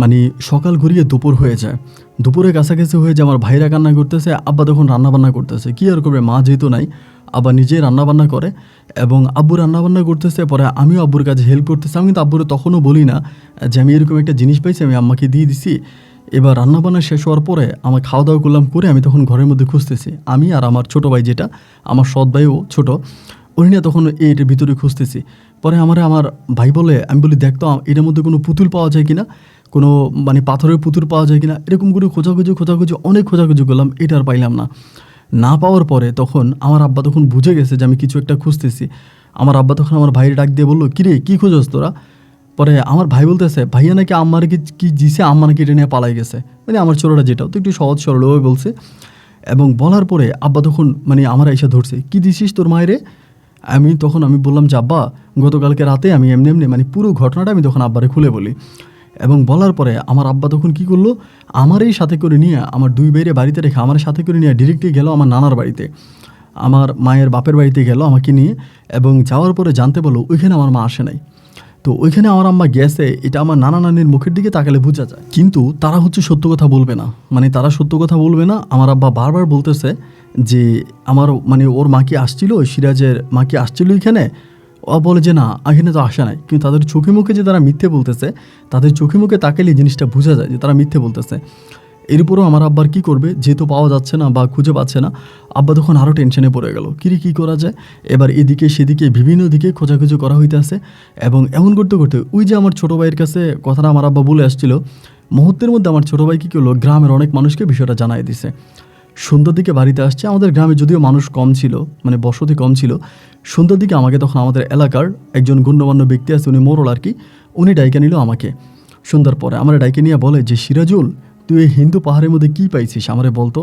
মানে সকাল ঘুরিয়ে দুপুর হয়ে যায়। দুপুরে কাছাকাছি হয়ে যায়, আমার ভাইরা কান্না করতেছে, আব্বা তখন রান্নাবান্না করতেছে। কী আর করবে, মা যেহেতু নাই, আব্বা নিজেই রান্নাবান্না করে এবং আব্বু রান্নাবান্না করতেছে। পরে আমিও আব্বুর কাছে হেল্প করতেছি। আমি কিন্তু আব্বুরে তখনও বলি না যে আমি এরকম একটা জিনিস পাইছি, আমি আম্মাকে দিয়ে দিছি। এবার রান্নাবান্না শেষ হওয়ার পরে আমার খাওয়া দাওয়া করলাম, করে আমি তখন ঘরের মধ্যে খুঁজতেছি, আমি আর আমার ছোটো ভাই, যেটা আমার সৎ ভাইও ছোটো, ওই নিয়ে তখন এটার ভিতরে খুঁজতেছি। পরে আমার ভাই বলে, আমি বলি দেখতো এটার মধ্যে কোনো পুতুল পাওয়া যায় কিনা, কোনো মানে পাথরের পুতুল পাওয়া যায় কিনা, এরকম করে খোঁজাখুঁজি অনেক খোঁজাখুঁজি করলাম, এটা আর পাইলাম না। না পাওয়ার পরে তখন আমার আব্বা তখন বুঝে গেছে যে আমি কিছু একটা খুঁজতেছি। আমার আব্বা তখন আমার ভাইয়ের ডাক দিয়ে বললো, কিরে কী খোঁজস তোরা? পরে আমার ভাই বলতেছে ভাইয়া নাকি আম্মার কি দিছে, আম্মা নাকি এটা নিয়ে পালাই গেছে, মানে আমার ছোটোটা যেটাও তো একটু সহজ সরল ওই বলছে। এবং বলার পরে আব্বা তখন মানে আমার এসে ধরছে, কি দিছিস তোর মায়েরে? আমি বললাম যে আব্বা গতকালকে রাতে আমি এমনি এমনি, মানে পুরো ঘটনাটা আমি তখন আব্বারে খুলে বলি। এবং বলার পরে আমার আব্বা তখন কি করলো, আমারই সাথে করে নিয়ে, আমার 2 ভাইয়ের বাড়িতে রেখে আমার সাথে করে নিয়ে ডিরেক্টলি গেল আমার নানার বাড়িতে, আমার মায়ের বাপের বাড়িতে গেল আমাকে নিয়ে। এবং যাওয়ার পরে জানতে পারলো ওইখানে আমার মা আসে নাই। তো ওইখানে আমার আম্মা গেছে, এটা আমার নানা নানির মুখের দিকে তাকালে বোঝা যায়। কিন্তু তারা হচ্ছে সত্য কথা বলবে না, মানে তারা সত্য কথা বলবে না। আমার আব্বা বারবার বলতেছে যে আমার মানে ওর মা কি আসছিল, সিরাজের মা কি আসছিল এখানে? ও বলে যে না এখানে তো আসে নাই। কিন্তু তাদের চোখে মুখে যে তারা মিথ্যে বলতেছে, তাদের চোখে মুখে তাকালে জিনিসটা বোঝা যায় যে তারা মিথ্যে বলতেছে। এরপরও আমার আব্বার কী করবে, যেহেতু পাওয়া যাচ্ছে না বা খুঁজে পাচ্ছে না, আব্বা তখন আরও টেনশনে পড়ে গেল, কী করা যায়। এবার এদিকে সেদিকে বিভিন্ন দিকে খোঁজাখুঁজি করা হইতেছে। এবং এমন করতে করতে ওই যে আমার ছোটো ভাইয়ের কাছে কথাটা আমার আব্বা বলে আসছিল, মুহূর্তের মধ্যে আমার ছোটো ভাই কী করলো, গ্রামের অনেক মানুষকে বিষয়টা জানাই দিছে। সন্ধ্যার দিকে বাড়িতে আসছে, আমাদের গ্রামে যদিও মানুষ কম ছিল, মানে বসতি কম ছিল। সন্ধ্যার দিকে আমাকে তখন আমাদের এলাকার একজন গণ্যমান্য ব্যক্তি আছে, উনি মোড়ল আর কি, উনি ডাইকে নিল আমাকে। সন্ধ্যার পরে আমার ডাইকে নিয়ে বলে যে সিরাজুল, তুই এই হিন্দু পাহাড়ের মধ্যে কী পাইছিস আমারে বলতো।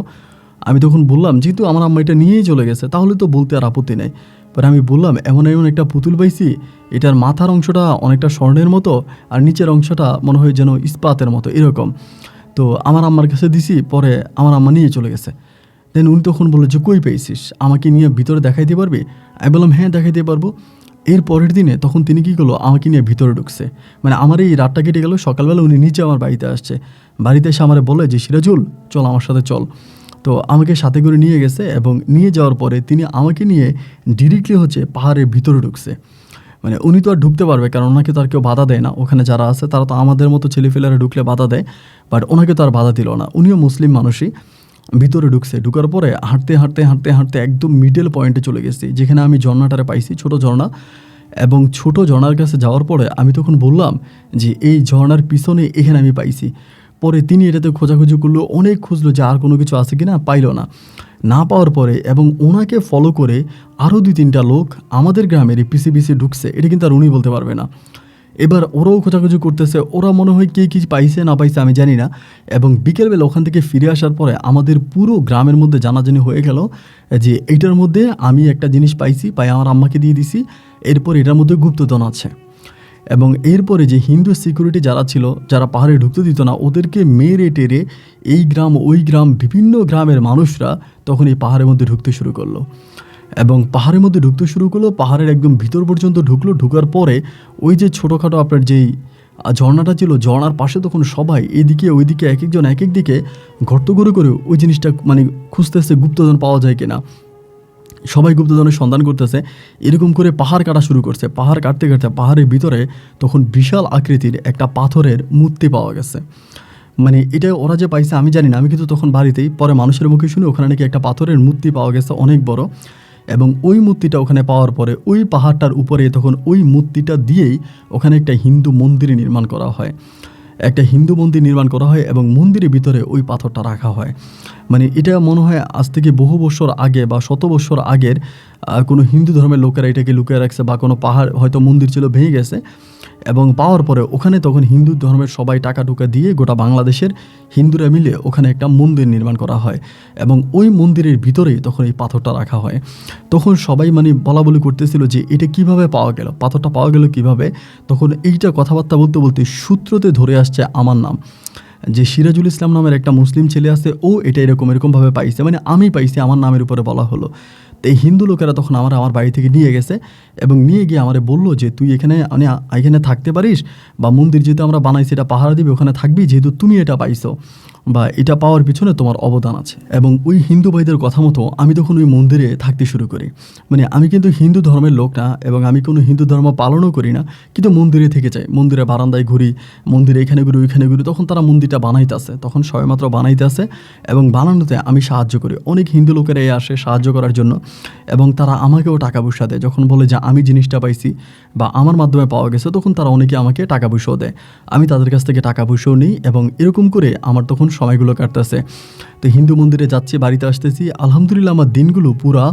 আমি তখন বললাম যেহেতু আমার আম্মা এটা নিয়েই চলে গেছে তাহলে তো বলতে আর আপত্তি নেই। পরে আমি বললাম এমন একটা পুতুল পাইছি, এটার মাথার অংশটা অনেকটা স্বর্ণের মতো আর নিচের অংশটা মনে হয় যেন ইস্পাতের মতো এরকম। তো আমার আম্মার কাছে দিছি, পরে আমার আম্মা নিয়ে চলে গেছে। দেন উনি তখন বললো যে কই পেয়েছিস, আমাকে নিয়ে ভিতরে দেখাইতে পারবি? আমি বললাম হ্যাঁ দেখাইতে পারবো। এর পরের দিনে তখন তিনি কী করলো, আমাকে নিয়ে ভিতরে ঢুকছে। মানে আমার এই রাতটা কেটে গেল, সকালবেলা উনি নিচে আমার বাড়িতে আসছে। বাড়িতে এসে আমারে বলে যে সিরাজুল চল আমার সাথে চল। তো আমাকে সাথে করে নিয়ে গেছে এবং নিয়ে যাওয়ার পরে তিনি আমাকে নিয়ে ডিরেক্টলি হচ্ছে পাহাড়ের ভিতরে ঢুকছে। মানে উনি তো আর ঢুকতে পারবে, কারণ ওনাকে তো আর কেউ বাধা দেয় না, ওখানে যারা আছে তারা তো আমাদের মতো ছেলেফেলেরা ঢুকলে বাধা দেয়, বাট ওনাকে তো আর বাধা দিল না। উনিও মুসলিম মানুষই। ভিতরে ঢুকছে, ঢুকার পরে হাঁটতে হাঁটতে হাঁটতে হাঁটতে একদম মিডল পয়েন্টে চলে গেছি, যেখানে আমি ঝর্ণাটারে পাইছি, ছোটো ঝর্ণা। এবং ছোটো ঝর্ণার কাছে যাওয়ার পরে আমি তখন বললাম যে এই ঝর্ণার পিছনে এখানে আমি পাইছি। পরে তিনি এটাতে খোঁজাখুঁজি করলো, অনেক খুঁজলো যে আর কোনো কিছু আছে কি না, পাইল না। না পাওয়ার পরে এবং ওনাকে ফলো করে আরও 2-3টা লোক আমাদের গ্রামের পিছিয়ে পিছিয়ে ঢুকছে, এটা কিন্তু আর উনি বলতে পারবে না। এবার ওরাও খোঁজাখুঁজি করতেছে, ওরা মনে হয় কে কী পাইছে না পাইছে আমি জানি না। এবং বিকেলবেলা ওখান থেকে ফিরে আসার পরে আমাদের পুরো গ্রামের মধ্যে জানাজানি হয়ে গেল যে এইটার মধ্যে আমি একটা জিনিস পাইছি, পাই আমার আম্মাকে দিয়ে দিছি, এরপর এটার মধ্যে গুপ্তধন আছে। এবং এরপরে যে হিন্দু সিকিউরিটি যারা ছিল, যারা পাহাড়ে ঢুকতে দিত না, ওদেরকে মেরে টেরে এই গ্রাম ওই গ্রাম বিভিন্ন গ্রামের মানুষরা তখন এই পাহাড়ের মধ্যে ঢুকতে শুরু করলো। এবং পাহাড়ের মধ্যে ঢুকতে শুরু করলো, পাহাড়ের একদম ভিতর পর্যন্ত ঢুকলো। ঢুকার পরে ওই যে ছোটোখাটো আপনার যেই আর ঝর্ণাটা ছিল, ঝর্ণার পাশে তখন সবাই এদিকে ওইদিকে এক একজন এক এক দিকে গর্ত করে করে ওই জিনিসটা মানে খুঁজতেছে গুপ্তধন পাওয়া যায় কিনা। সবাই গুপ্তধনের সন্ধান করতেছে। এরকম করে পাহাড় কাটা শুরু করছে। পাহাড় কাটতে কাটতে পাহাড়ের ভিতরে তখন বিশাল আকৃতির একটা পাথরের মূর্তি পাওয়া গেছে। মানে এটা ওরা যে পাইছে আমি জানি না, আমি কিন্তু তখন বাড়িতেই, পরে মানুষের মুখে শুনে ওখানে নাকি একটা পাথরের মূর্তি পাওয়া গেছে অনেক বড়। এবং ওই মূর্তিটা ওখানে পাওয়ার পরে ওই পাহাড়টার উপরে তখন ওই মূর্তিটা দিয়েই ওখানে একটা হিন্দু মন্দির নির্মাণ করা হয়। একটা হিন্দু মন্দির নির্মাণ করা হয় এবং মন্দিরের ভিতরে ওই পাথরটা রাখা হয়। মানে এটা মনে হয় আজ থেকে বহু বছর আগে বা শত বছর আগের কোনো হিন্দু ধর্মের লোকেরা এটাকে লুকিয়ে রাখছে, বা কোনো পাহাড় হয়তো মন্দির ছিল ভেঙে গেছে এবং পাওয়ার পরে ওখানে তখন হিন্দু ধর্মের সবাই টাকা টুকা দিয়ে গোটা বাংলাদেশের হিন্দুরা মিলে ওখানে একটা মন্দির নির্মাণ করা হয় এবং ওই মন্দিরের ভিতরেই তখন এই পাথরটা রাখা হয়। তখন সবাই মানে বলা বলি করতেছিল যে এটা কিভাবে পাওয়া গেল, পাথরটা পাওয়া গেল কিভাবে। তখন এইটা কথাবার্তা বলতে বলতে সূত্রতে ধরে আসছে আমার নাম, যে সিরাজুল ইসলাম নামের একটা মুসলিম ছেলে আছে, ও এটা এরকমভাবে পাইছে, মানে আমি পাইছি, আমার নামের উপরে বলা হলো। তো এই হিন্দু লোকেরা তখন আমার বাড়ি থেকে নিয়ে গেছে এবং নিয়ে গিয়ে আমারে বললো যে তুই এখানে থাকতে পারিস, বা মন্দির যেহেতু আমরা বানাইছি এটা পাহারা দিবি, ওখানে থাকবি, যেহেতু তুমি এটা পাইছো বা এটা পাওয়ার পিছনে তোমার অবদান আছে। এবং ওই হিন্দু ভাইদের কথা মতো আমি তখন ওই মন্দিরে থাকতে শুরু করি। মানে আমি কিন্তু হিন্দু ধর্মের লোক না এবং আমি কোনো হিন্দু ধর্ম পালনও করি না, কিন্তু মন্দিরে থেকে যাই, মন্দিরে বারান্দায় ঘুরি, মন্দিরে এখানে ঘুরি ওইখানে ঘুরি। তখন তারা মন্দিরটা বানাইতেছে, তখন সবেমাত্র বানাইতেছে এবং বানানোতে আমি সাহায্য করি। অনেক হিন্দু লোকেরা আসে সাহায্য করার জন্য এবং তারা আমাকেও টাকা পয়সা দেয়। যখন বলে যে আমি জিনিসটা পাইছি বা আমার মাধ্যমে পাওয়া গেছে, তখন তারা অনেকে আমাকে টাকা পয়সাও দেয়, আমি তাদের কাছ থেকে টাকা পয়সাও নিই এবং এরকম করে আমার তখন সময়গুলো কাটতেছে। তো হিন্দু মন্দিরে যাচ্ছি, বাড়িতে আসতেছি, আলহামদুলিল্লাহ আমার দিনগুলো পুরা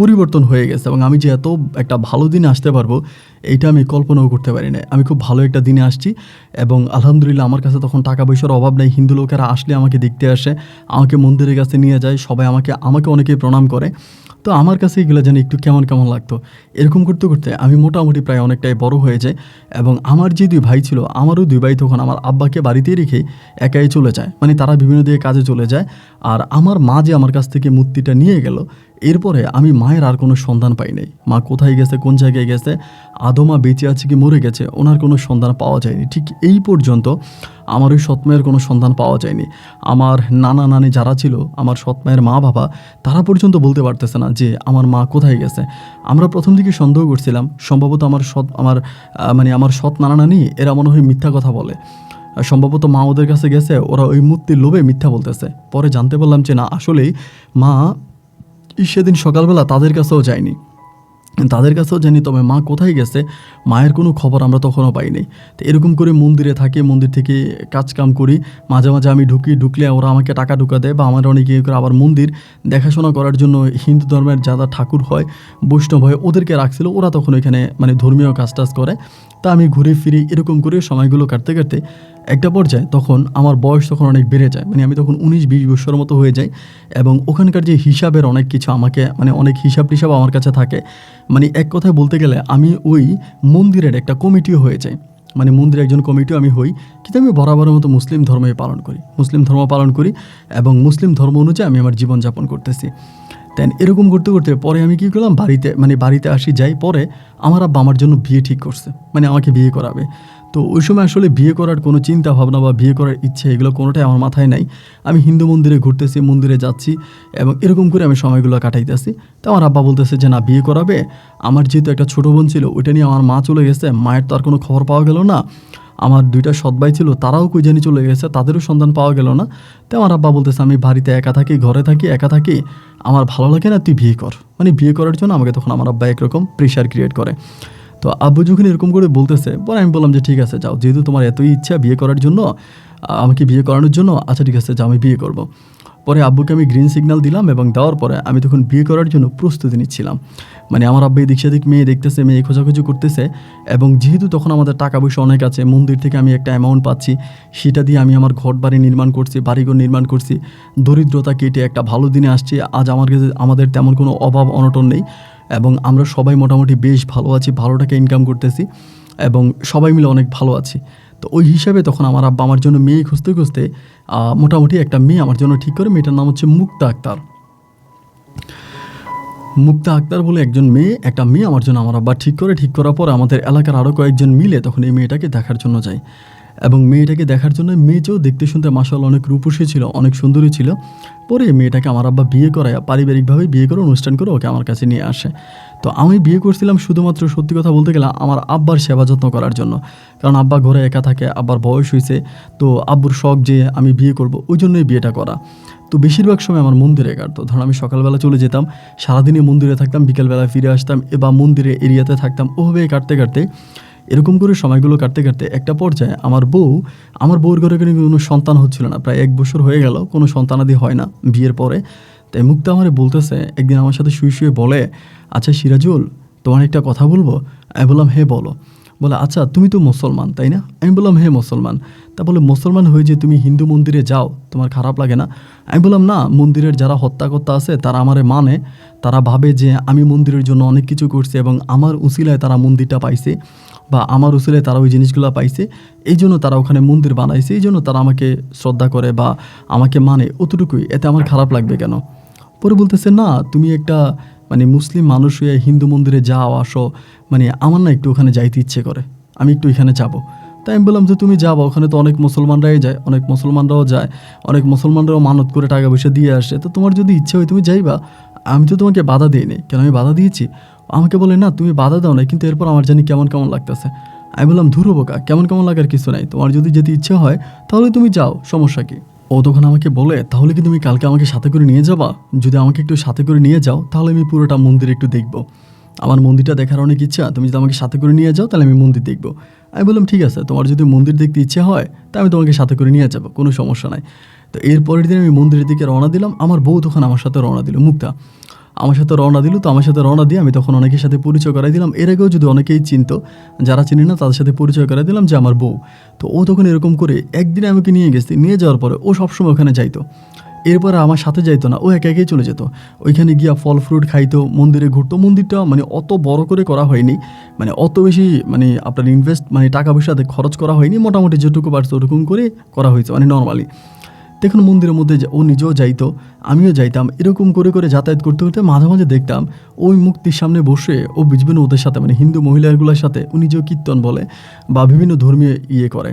পরিবর্তন হয়ে গেছে এবং আমি যে এত একটা ভালো দিনে আসতে পারবো এইটা আমি কল্পনাও করতে পারি না। আমি খুব ভালো একটা দিনে আসছি এবং আলহামদুলিল্লাহ আমার কাছে তখন টাকা পয়সার অভাব নেই। হিন্দু লোকেরা আসলে আমাকে দেখতে আসে, আমাকে মন্দিরের কাছে নিয়ে যায়, সবাই আমাকে অনেকেই প্রণাম করে। তো আমার কাছে এগুলো যেন একটু কেমন কেমন লাগতো। এরকম করতে করতে আমি মোটামুটি প্রায় অনেকটাই বড় হয়ে যাই এবং আমার যে দুই ভাই ছিল, আমারও দুই ভাই তখন আমার আব্বাকে বাড়িতেই রেখে একাই চলে যায়, মানে তারা বিভিন্ন দিকে কাজে চলে যায়। আর আমার মা যে আমার কাছ থেকে মূর্তিটা নিয়ে গেল, এরপরে আমি মায়ের আর কোনো সন্ধান পাই নাই। মা কোথায় গেছে, কোন জায়গায় গেছে, আদৌ মা বেঁচে আছে কি মরে গেছে, ওনার কোনো সন্ধান পাওয়া যায়নি। ঠিক এই পর্যন্ত আমার ওই সৎমায়ের কোনো সন্ধান পাওয়া যায়নি। আমার নানা নানি যারা ছিল, আমার সৎমায়ের মা বাবা, তারা পর্যন্ত বলতে পারতেছে না যে আমার মা কোথায় গেছে। আমরা প্রথম দিকে সন্দেহ করছিলাম সম্ভবত আমার সৎ নানা নানি এরা মনে হয় মিথ্যা কথা বলে, সম্ভবত মা ওদের কাছে গেছে, ওরা ওই মূর্তির লোভে মিথ্যা বলতেছে। পরে জানতে পারলাম যে না, আসলেই মা সেদিন সকালবেলা তাদের কাছেও যায়নি, তবে মা কোথায় গেছে মায়ের কোনো খবর আমরা তখনও পাইনি। তো এরকম করে মন্দিরে থাকি, মন্দির থেকে কাজকাম করি, মাঝে মাঝে আমি ঢুকলে ওরা আমাকে টাকা ঢুকা দেয় বা আমার অনেকে করে আবার মন্দির দেখাশোনা করার জন্য হিন্দু ধর্মের যারা ঠাকুর হয়, বৈষ্ণব হয়, ওদেরকে রাখছিল, ওরা তখন ওইখানে মানে ধর্মীয় কাজ করে। তা আমি ঘুরে ফিরি, এরকম করে সময়গুলো কাটতে কাটতে একটা পর্যায়ে তখন আমার বয়স তখন অনেক বেড়ে যায়, মানে আমি তখন 19-20 বছরের মতো হয়ে যাই এবং ওখানকার যে হিসাবের অনেক কিছু আমাকে মানে অনেক হিসাব টিসাব আমার কাছে থাকে। মানে এক কথায় বলতে গেলে আমি ওই মন্দিরের একটা কমিটিও হয়ে যাই, মানে মন্দিরের একজন কমিটিও আমি হই। কিন্তু আমি বরাবরের মতো মুসলিম ধর্ম পালন করি এবং মুসলিম ধর্ম অনুযায়ী আমি আমার জীবনযাপন করতেছি। দেন এরকম করতে করতে পরে আমি কী করলাম, বাড়িতে আসি যাই। পরে আমার আব্বা আমার জন্য বিয়ে ঠিক করছে, মানে আমাকে বিয়ে করাবে। তো ওই সময় আসলে বিয়ে করার কোনো চিন্তা ভাবনা বা বিয়ে করার ইচ্ছে এগুলো কোনোটাই আমার মাথায় নাই। আমি হিন্দু মন্দিরে ঘুরতেছি, মন্দিরে যাচ্ছি এবং এরকম করে আমি সময়গুলো কাটাইতেছি। তো আমার আব্বা বলতেছে যে না, বিয়ে করাবে। আমার যেহেতু একটা ছোটো বোন ছিল, ওইটা নিয়ে আমার মা চলে গেছে, মায়ের তো আর কোনো খবর পাওয়া গেল না। আমার 2টা সৎ ভাই ছিল, তারাও কই জানি চলে গেছে, তাদেরও সন্ধান পাওয়া গেল না। তো আমার আব্বা বলতেছে আমি বাড়িতে একা থাকি, ঘরে থাকি, একা থাকি, আমার ভালো লাগে না, তুই বিয়ে কর। মানে বিয়ে করার জন্য আমাকে তখন আমার আব্বা একরকম প্রেশার ক্রিয়েট করে। তো আব্বু যখন এরকম করে বলতেছে, পরে আমি বললাম যে ঠিক আছে যাও, যেহেতু তোমার এতই ইচ্ছা বিয়ে করার জন্য, আমাকে বিয়ে করানোর জন্য, আচ্ছা ঠিক আছে যাও, আমি বিয়ে করব। পরে আব্বুকে আমি গ্রিন সিগন্যাল দিলাম এবং দেওয়ার পরে আমি তখন বিয়ে করার জন্য প্রস্তুতি নিচ্ছিলাম। মানে আমার আব্বা এদিক সেদিক মেয়ে দেখতেছে, মেয়ে খোঁজাখুঁজি করতেছে এবং যেহেতু তখন আমাদের টাকা পয়সা অনেক আছে, মন্দির থেকে আমি একটা অ্যামাউন্ট পাচ্ছি, সেটা দিয়ে আমি আমার ঘর বাড়ি নির্মাণ করছি, বাড়িঘর নির্মাণ করছি, দরিদ্রতা কেটে একটা ভালো দিনে আসছি। আজ আমাদের তেমন কোনো অভাব অনটন নেই এবং আমরা সবাই মোটামুটি বেশ ভালো আছি, ভালো টাকা ইনকাম করতেছি এবং সবাই মিলে অনেক ভালো আছি। তো ওই হিসাবে তখন আমার আব্বা আমার জন্য মেয়ে খুঁজতে খুঁজতে মোটামুটি একটা মেয়ে আমার জন্য ঠিক করে। মেয়েটার নাম হচ্ছে মুক্তা আক্তার বলে একটা মেয়ে আমার জন্য আমার আব্বা ঠিক করার পর আমাদের এলাকার আরও কয়েকজন মিলে তখন এই মেয়েটাকে দেখার জন্য যায়। এবং মেয়েটাকে দেখার জন্য মেয়েটাও দেখতে শুনতে মাশাআল্লাহ অনেক রূপসী ছিল, অনেক সুন্দরী ছিল। পরে মেয়েটাকে আমার আব্বা বিয়ে করায়, পারিবারিকভাবে বিয়ে করে অনুষ্ঠান করে ওকে আমার কাছে নিয়ে আসে। তো আমি বিয়ে করছিলাম শুধুমাত্র সত্যি কথা বলতে গেলে আমার আব্বার সেবা যত্ন করার জন্য, কারণ আব্বা ঘরে একা থাকে, আব্বার বয়স হয়েছে, তো আব্বুর শখ যে আমি বিয়ে করব, ওই জন্যই বিয়েটা করা। তো বেশিরভাগ সময় আমার মন্দিরে কাটতো। ধরুন আমি সকালবেলা চলে যেতাম, সারাদিনে মন্দিরে থাকতাম, বিকালবেলা ফিরে আসতাম, বা মন্দিরে এরিয়াতে থাকতাম। ওভাবে কাটতে কাটতে এরকম করে সময়গুলো কাটতে কাটতে একটা পর্যায়ে আমার বউর ঘরে কোনো সন্তান হচ্ছিল না। প্রায় 1 বছর হয়ে গেল, কোনো সন্তানাদি হয় না বিয়ের পরে। তাই মুক্তা আমারে বলতেছে, একদিন আমার সাথে শুয়ে শুয়ে বলে, আচ্ছা সিরাজুল, তোমার একটা কথা বলবো? আমি বললাম হ্যাঁ বলো। বলে আচ্ছা তুমি তো মুসলমান তাই না? আমি বললাম হ্যাঁ মুসলমান। তা বলে মুসলমান হয়ে যে তুমি হিন্দু মন্দিরে যাও, তোমার খারাপ লাগে না? আমি বললাম না, মন্দিরের যারা হত্যাকর্তা আছে তারা আমারে মানে, তারা ভাবে যে আমি মন্দিরের জন্য অনেক কিছু করছি এবং আমার উসিলায় তারা মন্দিরটা পাইছে, বা আমার উসিলায় তারা ওই জিনিসগুলো পাইছে, এই জন্য তারা ওখানে মন্দির বানাইছে, এই জন্য তারা আমাকে শ্রদ্ধা করে বা আমাকে মানে, অতটুকুই, এতে আমার খারাপ লাগবে কেন? পরে বলতেছে না, তুমি একটা মুসলিম মানুষ হয়ে হিন্দু মন্দিরে যাও আসো, আমার না একটু ওখানে যাইতে ইচ্ছে করে, আমি একটু এখানে যাব। তাই আমি বললাম যে তুমি যাবো, ওখানে তো অনেক মুসলমানরাই যায়, অনেক মুসলমানরাও যায়, অনেক মুসলমানরাও মানত করে টাকা পয়সা দিয়ে আসে, তো তোমার যদি ইচ্ছে হয় তুমি যাইবা, আমি তো তোমাকে বাধা দিইনি, কেন আমি বাধা দিয়েছি? আমাকে বলে না তুমি বাধা দাও না, কিন্তু এরপর আমার জানি কেমন কেমন লাগতেছে। আমি বললাম ধুরো বোকা, কেমন কেমন লাগার কিছু নাই, তোমার যদি যেতে ইচ্ছে হয় তাহলে তুমি যাও, সমস্যা কি? ও তখন আমাকে বলে, তাহলে কি তুমি কালকে আমাকে সাথে করে নিয়ে যাবা? যদি আমাকে একটু সাথে করে নিয়ে যাও তাহলে আমি পুরোটা মন্দির একটু দেখবো, আমার মন্দিরটা দেখার অনেক ইচ্ছা, তুমি যদি আমাকে সাথে করে নিয়ে যাও তাহলে আমি মন্দির দেখবো। আমি বললাম ঠিক আছে, তোমার যদি মন্দির দেখতে ইচ্ছে হয় তা আমি তোমাকে সাথে করে নিয়ে যাবো, কোনো সমস্যা নাই। তো এর পরের দিন আমি মন্দিরের দিকে রওনা দিলাম, আমার বউ তখন আমার সাথে রওনা দিল, মুক্তা আমার সাথে রওনা দিল। তো আমার সাথে রওনা দিয়ে আমি তখন অনেকের সাথে পরিচয় করাই দিলাম, এর আগেও যদি অনেকেই চিনতো, যারা চিনি না তাদের সাথে পরিচয় করাই দিলাম যে আমার বউ। তো ও তখন এরকম করে একদিনে আমাকে নিয়ে গেছে, নিয়ে যাওয়ার পরে ও সবসময় ওখানে যাইতো, এরপরে আমার সাথে যাইতো না, ও একা একাই চলে যেত, ওইখানে গিয়া ফল ফ্রুট খাইতো, মন্দিরে ঘুরতো। মন্দিরটা অত বড় করে করা হয়নি, অত বেশি আপনার ইনভেস্ট টাকা পয়সাতে খরচ করা হয়নি, মোটামুটি যেটুকু পারছে ওরকম করে করা হয়েছে, নর্মালি। দেখুন মন্দিরের মধ্যে ও নিজেও যাইতো, আমিও যাইতাম, এরকম করে করে যাতায়াত করতে করতে মাঝে মাঝে দেখতাম ওই মূর্তির সামনে বসে ও বিভিন্ন ওদের সাথে হিন্দু মহিলাগুলোর সাথে ও নিজেও কীর্তন বলে বা বিভিন্ন ধর্মীয় করে।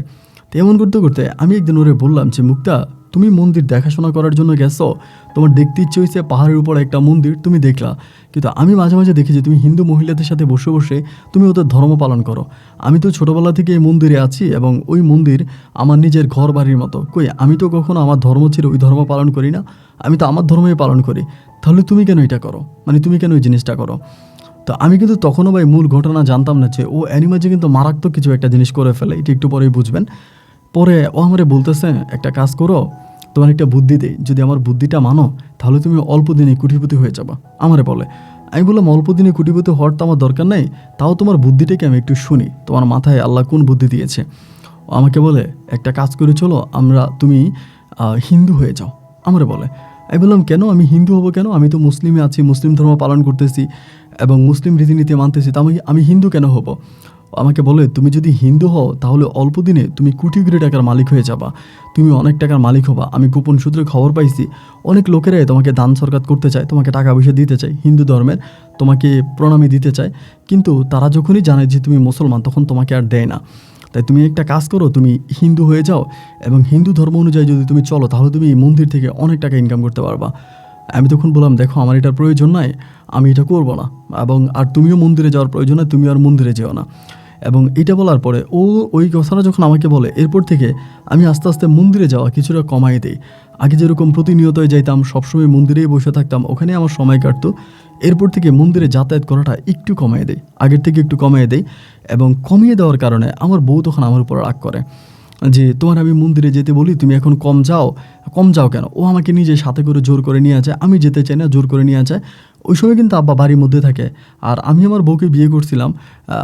তো এমন করতে করতে আমি একদিন ওরে বললাম যে মুক্তা, তুমি মন্দির দেখাশোনা করার জন্য গেছো, তোমার দেখতে ইচ্ছে হয়েছে পাহাড়ের উপর একটা মন্দির, তুমি দেখলা, কিন্তু আমি মাঝে মাঝে দেখি যে তুমি হিন্দু মহিলাদের সাথে বসে বসে তুমি ওদের ধর্ম পালন করো। আমি তো ছোটোবেলা থেকে এই মন্দিরে আছি এবং ওই মন্দির আমার নিজের ঘর বাড়ির মতো, কই আমি তো কখনো আমার ধর্ম ছেড়ে ওই ধর্ম পালন করি না, আমি তো আমার ধর্মই পালন করি, তাহলে তুমি কেন এটা করো, তুমি কেন ওই জিনিসটা করো? তো আমি কিন্তু তখনও ভাই মূল ঘটনা জানতাম না যে ও অ্যানিমাজে কিন্তু মারাত্মক কিছু একটা জিনিস করে ফেলে, এটা একটু পরেই বুঝবেন। পরে ও আমারে বলতেছে, একটা কাজ করো, তোমার একটা বুদ্ধি দেই, যদি আমার বুদ্ধিটা মানো তাহলে তুমি অল্প দিনে কোটিপতি হয়ে যাবা, আমারে বলে। আমি বললাম অল্প দিনে কোটিপতি হওয়ার তো আমার দরকার নেই, তাও তোমার বুদ্ধিটাকে আমি একটু শুনি, তোমার মাথায় আল্লাহ কোন বুদ্ধি দিয়েছে। ও আমাকে বলে, একটা কাজ করে চলো, তুমি হিন্দু হয়ে যাও, আমারে বলে। আমি বললাম কেন, আমি হিন্দু হব কেন, আমি তো মুসলিমে আছি, মুসলিম ধর্ম পালন করতেছি এবং মুসলিম রীতিনীতি মানতেছি, তা আমি হিন্দু কেন হব? আমাকে বলে, তুমি যদি হিন্দু হও তাহলে অল্প দিনে তুমি কোটি কোটি টাকার মালিক হয়ে যাবা, তুমি অনেক টাকার মালিক হবা। আমি গোপন সূত্রে খবর পাইছি অনেক লোকেরাই তোমাকে দান সরকার করতে চায়, তোমাকে টাকা পয়সা দিতে চায়, হিন্দু ধর্মের তোমাকে প্রণামী দিতে চায়, কিন্তু তারা যখনই জানে যে তুমি মুসলমান তখন তোমাকে আর দেয় না। তাই তুমি একটা কাজ করো, তুমি হিন্দু হয়ে যাও এবং হিন্দু ধর্ম অনুযায়ী যদি তুমি চলো তাহলে তুমি মন্দির থেকে অনেক টাকা ইনকাম করতে পারবা। আমি তখন বললাম, দেখো আমার এটার প্রয়োজন নাই, আমি এটা করবো না, এবং আর তুমিও মন্দিরে যাওয়ার প্রয়োজন নাই, তুমি আর মন্দিরে যেও না। এবং এটা বলার পরে ও ওই কথাটা যখন আমাকে বলে, এরপর থেকে আমি আস্তে আস্তে মন্দিরে যাওয়া কিছুটা কমাই দিই। আগে যেরকম প্রতিনিয়তই যাইতাম, সবসময় মন্দিরেই বসে থাকতাম, ওখানে আমার সময় কাটতো, এরপর থেকে মন্দিরে যাতায়াত করাটা একটু কমাই দেয়, আগের থেকে একটু কমিয়ে দেয়। এবং কমিয়ে দেওয়ার কারণে আমার বউ তখন আমার উপর রাগ করে যে তোমার আমি মন্দিরে যেতে বলি, তুমি এখন কম যাও কেন? ও আমাকে নিজে সাথে করে জোর করে নিয়ে যায়, আমি যেতে চাই না, জোর করে নিয়ে যায়। ওই সময় কিন্তু আব্বা বাড়ির মধ্যে থাকে, আর আমি আমার বউকে বিয়ে করছিলাম,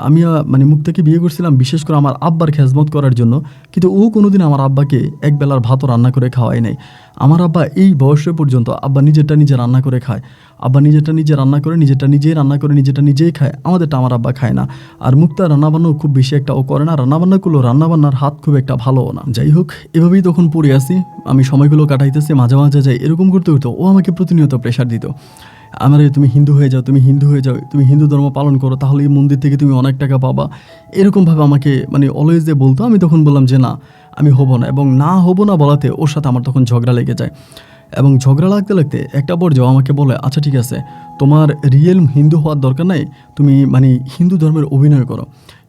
আমি মুক্তাকে বিয়ে করছিলাম বিশেষ করে আমার আব্বার খেজমত করার জন্য, কিন্তু ও কোনোদিন আমার আব্বাকে একবেলার ভাতও রান্না করে খাওয়াই নাই। আমার আব্বা এই বয়সে পর্যন্ত আব্বা নিজেরটা নিজে রান্না করে খায়, আব্বা নিজেরটা নিজে রান্না করে নিজেরটা নিজেই খায়, আমাদেরটা আমার আব্বা খায় না। আর মুক্তা রান্নাবান্নাও খুব বেশি একটা ও করে না, রান্নাবান্না করলেও রান্নাবান্নার হাত খুব একটা ভালোও না। যাই হোক, এভাবেই তখন পড়ে আসি, আমি সময়গুলো কাটাইতেছি, মাঝে মাঝে যাই, এরকম করতে করতে ও আমাকে প্রতিনিয়ত প্রেশার দিত। আমারে তুমি হিন্দু হয়ে যাও, তুমি হিন্দু হয়ে যাও, তুমি হিন্দু ধর্ম পালন করো, তাহলে এই মন্দির থেকে তুমি অনেক টাকা পাবা। এরকমভাবে আমাকে মানে অলওয়েজ যে বলতো, আমি তখন বললাম যে না, আমি হব না। এবং না হব না বলাতে ওর সাথে আমার তখন ঝগড়া লেগে যায়। এবং ঝগড়া লাগতে লাগতে একটা পর্যায়ে আমাকে বলে, আচ্ছা ঠিক আছে, তোমার রিয়েল হিন্দু হওয়ার দরকার নাই, তুমি মানে হিন্দু ধর্মের অভিনয় করো।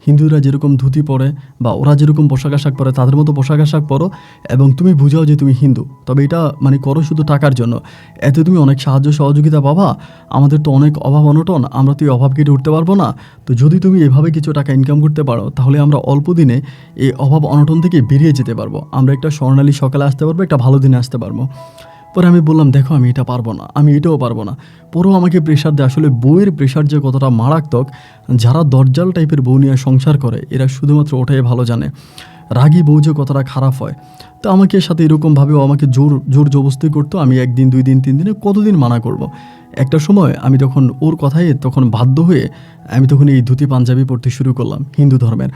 হিন্দুরা যেরকম ধুতি পরে বা ওরা যেরকম পোশাক আশাক পরে তাদের মতো পোশাক আশাক পরো, এবং তুমি বুঝাও যে তুমি হিন্দু। তবে এটা মানে করো শুধু টাকার জন্য, এতে তুমি অনেক সাহায্য সহযোগিতা পাবা। আমাদের তো অনেক অভাব অনটন, আমরা তো এই অভাব কেটে উঠতে পারবো না। তো যদি তুমি এভাবে কিছু টাকা ইনকাম করতে পারো, তাহলে আমরা অল্প দিনে এই অভাব অনটন থেকে বেরিয়ে যেতে পারবো। আমরা একটা স্বর্ণালী সকালে আসতে পারবো, একটা ভালো দিনে আসতে পারবো। পরে আমি বললাম, দেখো আমি এটা পারবো না, আমি এটাও পারবো না। পরেও আমাকে প্রেশার দেয়। আসলে বউয়ের প্রেশার যে কতটা মারাত্মক, যারা দরজাল টাইপের বউ নিয়ে সংসার করে এরা শুধুমাত্র ওটাই ভালো জানে। রাগী বউ যে কতটা খারাপ হয়। তো আমাকে সাথে এরকমভাবেও আমাকে জোর জবরদস্তি করতো। আমি 1 দিন 2 দিন 3 দিনে কতদিন মানা করব। একটা সময় আমি তখন ওর কথায় তখন বাধ্য হয়ে আমি তখন এই ধুতি পাঞ্জাবি পরতে শুরু করলাম হিন্দু ধর্মের।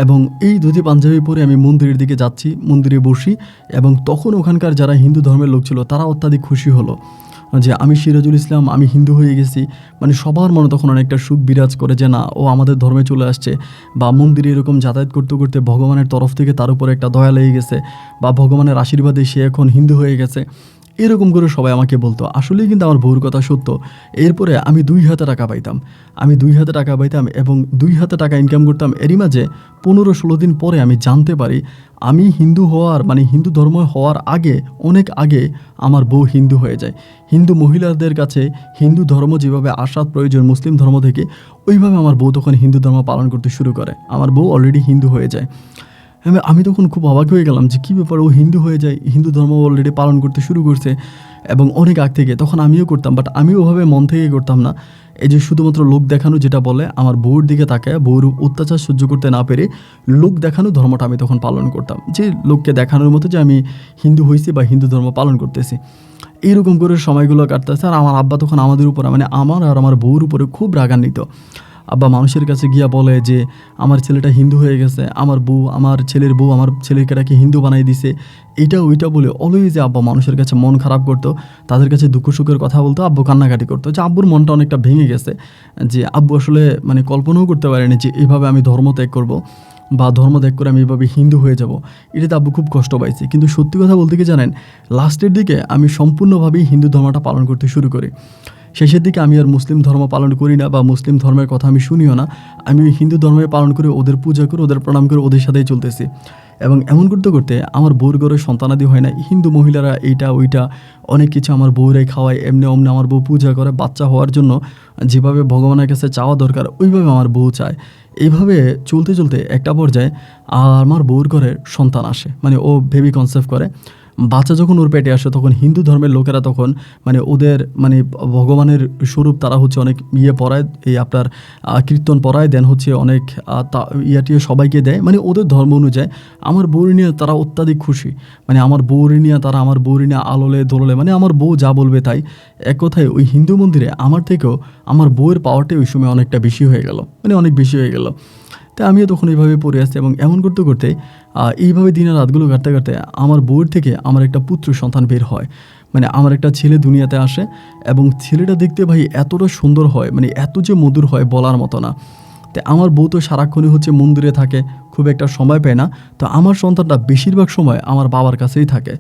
এবং এই ধুতি পাঞ্জাবি পরে আমি মন্দিরের দিকে যাচ্ছি, মন্দিরে বসি। এবং তখন ওখানকার যারা হিন্দু ধর্মের লোক ছিল তারা অত্যাধিক খুশি হলো যে আমি সিরাজুল ইসলাম, আমি হিন্দু হয়ে গেছি। মানে সবার মনে তখন অনেকটা সুখ বিরাজ করে যে না, ও আমাদের ধর্মে চলে আসছে। বা মন্দিরে এরকম যাতায়াত করতে করতে ভগবানের তরফ থেকে তার উপরে একটা দয়া লেগে গেছে, বা ভগবানের আশীর্বাদে সে এখন হিন্দু হয়ে গেছে। এরকম করে সবাই আমাকে বলতো। আসলেই কিন্তু আমার বউর কথা সত্য। এরপরে আমি 2 হাতে টাকা পাইতাম, এবং 2 হাতে টাকা ইনকাম করতাম। এরই মাঝে 15-16 দিন পরে আমি জানতে পারি আমি হিন্দু হওয়ার মানে হিন্দু ধর্ম হওয়ার আগে, অনেক আগে আমার বউ হিন্দু হয়ে যায়। হিন্দু মহিলাদের কাছে হিন্দু ধর্ম যেভাবে আসার প্রয়োজন মুসলিম ধর্ম থেকে, ওইভাবে আমার বউ তখন হিন্দু ধর্ম পালন করতে শুরু করে। আমার বউ অলরেডি হিন্দু হয়ে যায়। আমি তখন খুব অবাক হয়ে গেলাম যে কী ব্যাপার, ও হিন্দু হয়ে যায়, হিন্দু ধর্ম অলরেডি পালন করতে শুরু করছে এবং অনেক আগ থেকে। তখন আমিও করতাম, বাট আমি ওভাবে মন থেকে করতাম না। এই যে শুধুমাত্র লোক দেখানো যেটা বলে, আমার বউর দিকে তাকায় বউর অত্যাচার সহ্য করতে না পেরে লোক দেখানো ধর্মটা আমি তখন পালন করতাম, যে লোককে দেখানোর মতো যে আমি হিন্দু হয়েছি বা হিন্দু ধর্ম পালন করতেছি। এইরকম করে সময়গুলো কাটতেছে। আর আমার আব্বা তখন আমাদের উপরে মানে আমার আর আমার বউর উপরে খুব রাগান্বিত। আব্বা মানুষের কাছে গিয়া বলে যে আমার ছেলেটা হিন্দু হয়ে গেছে, আমার ছেলের বউ আমার ছেলেকে হিন্দু বানাই দিছে, এইটা ওইটা বলে অলওয়েজ আব্বা মানুষের কাছে মন খারাপ করতো, তাদের কাছে দুঃখ সুখের কথা বলতো। আব্বু কান্নাকাটি করতো, যে আব্বুর মনটা অনেকটা ভেঙে গেছে, যে আব্বু আসলে মানে কল্পনাও করতে পারেনি যে এভাবে আমি ধর্ম ত্যাগ করবো বা ধর্ম ত্যাগ করে আমি এভাবে হিন্দু হয়ে যাব। এটাতে আব্বু খুব কষ্ট পাইছে। কিন্তু সত্যি কথা বলতে কি জানেন, লাস্টের দিকে আমি সম্পূর্ণভাবেই হিন্দু ধর্মটা পালন করতে শুরু করি। শেষের দিকে আমি আর মুসলিম ধর্ম পালন করি না, বা মুসলিম ধর্মের কথা আমি শুনিও না। আমি হিন্দু ধর্মে পালন করে ওদের পূজা করে ওদের প্রণাম করে ওদের সাথেই চলতেছি। এবং এমন করতে করতে আমার বউর ঘরে সন্তানাদি হয় না। হিন্দু মহিলারা এইটা ওইটা অনেক কিছু আমার বউরাই খাওয়ায়, এমনি অমনি আমার বউ পূজা করে। বাচ্চা হওয়ার জন্য যেভাবে ভগবানের কাছে চাওয়া দরকার ওইভাবে আমার বউ চায়। এইভাবে চলতে চলতে একটা পর্যায়ে আমার বউর ঘরে সন্তান আসে, মানে ও বেবি কনসেপ্ট করে। বাচ্চা যখন ওর পেটে আসে তখন হিন্দু ধর্মের লোকেরা তখন মানে ওদের মানে ভগবানের স্বরূপ তারা হচ্ছে অনেক পড়ায়, এই আপনার কীর্তন পড়ায়, দেন হচ্ছে অনেক টিয়ে সবাইকে দেয়, মানে ওদের ধর্ম অনুযায়ী। আমার বউরি নিয়ে তারা অত্যাধিক খুশি, মানে আমার বউরি নিয়ে আলোলে দোললে, মানে আমার বউ যা বলবে তাই। এক কথায় ওই হিন্দু মন্দিরে আমার থেকেও আমার বউয়ের পাওয়ারটাই ওই সময় অনেকটা বেশি হয়ে গেল, মানে অনেক বেশি হয়ে গেল। তাই আমিও তখন এইভাবে পড়ে আসছি। এবং এমন করতে করতে এইভাবে দিনের রাতগুলো কাটতে কাটতে আমার বউয়ের থেকে আমার একটা পুত্র সন্তান বের হয়। মানে আমার একটা ছেলে দুনিয়াতে আসে, এবং ছেলেটা দেখতে ভাই এতটা সুন্দর হয়, মানে এত যে মধুর হয় বলার মতো না। তাই আমার বউ তো সারাক্ষণই হচ্ছে মন্দিরে থাকে, খুব একটা সময় পায় না। তো আমার সন্তানটা বেশিরভাগ সময় আমার বাবার কাছেই থাকে।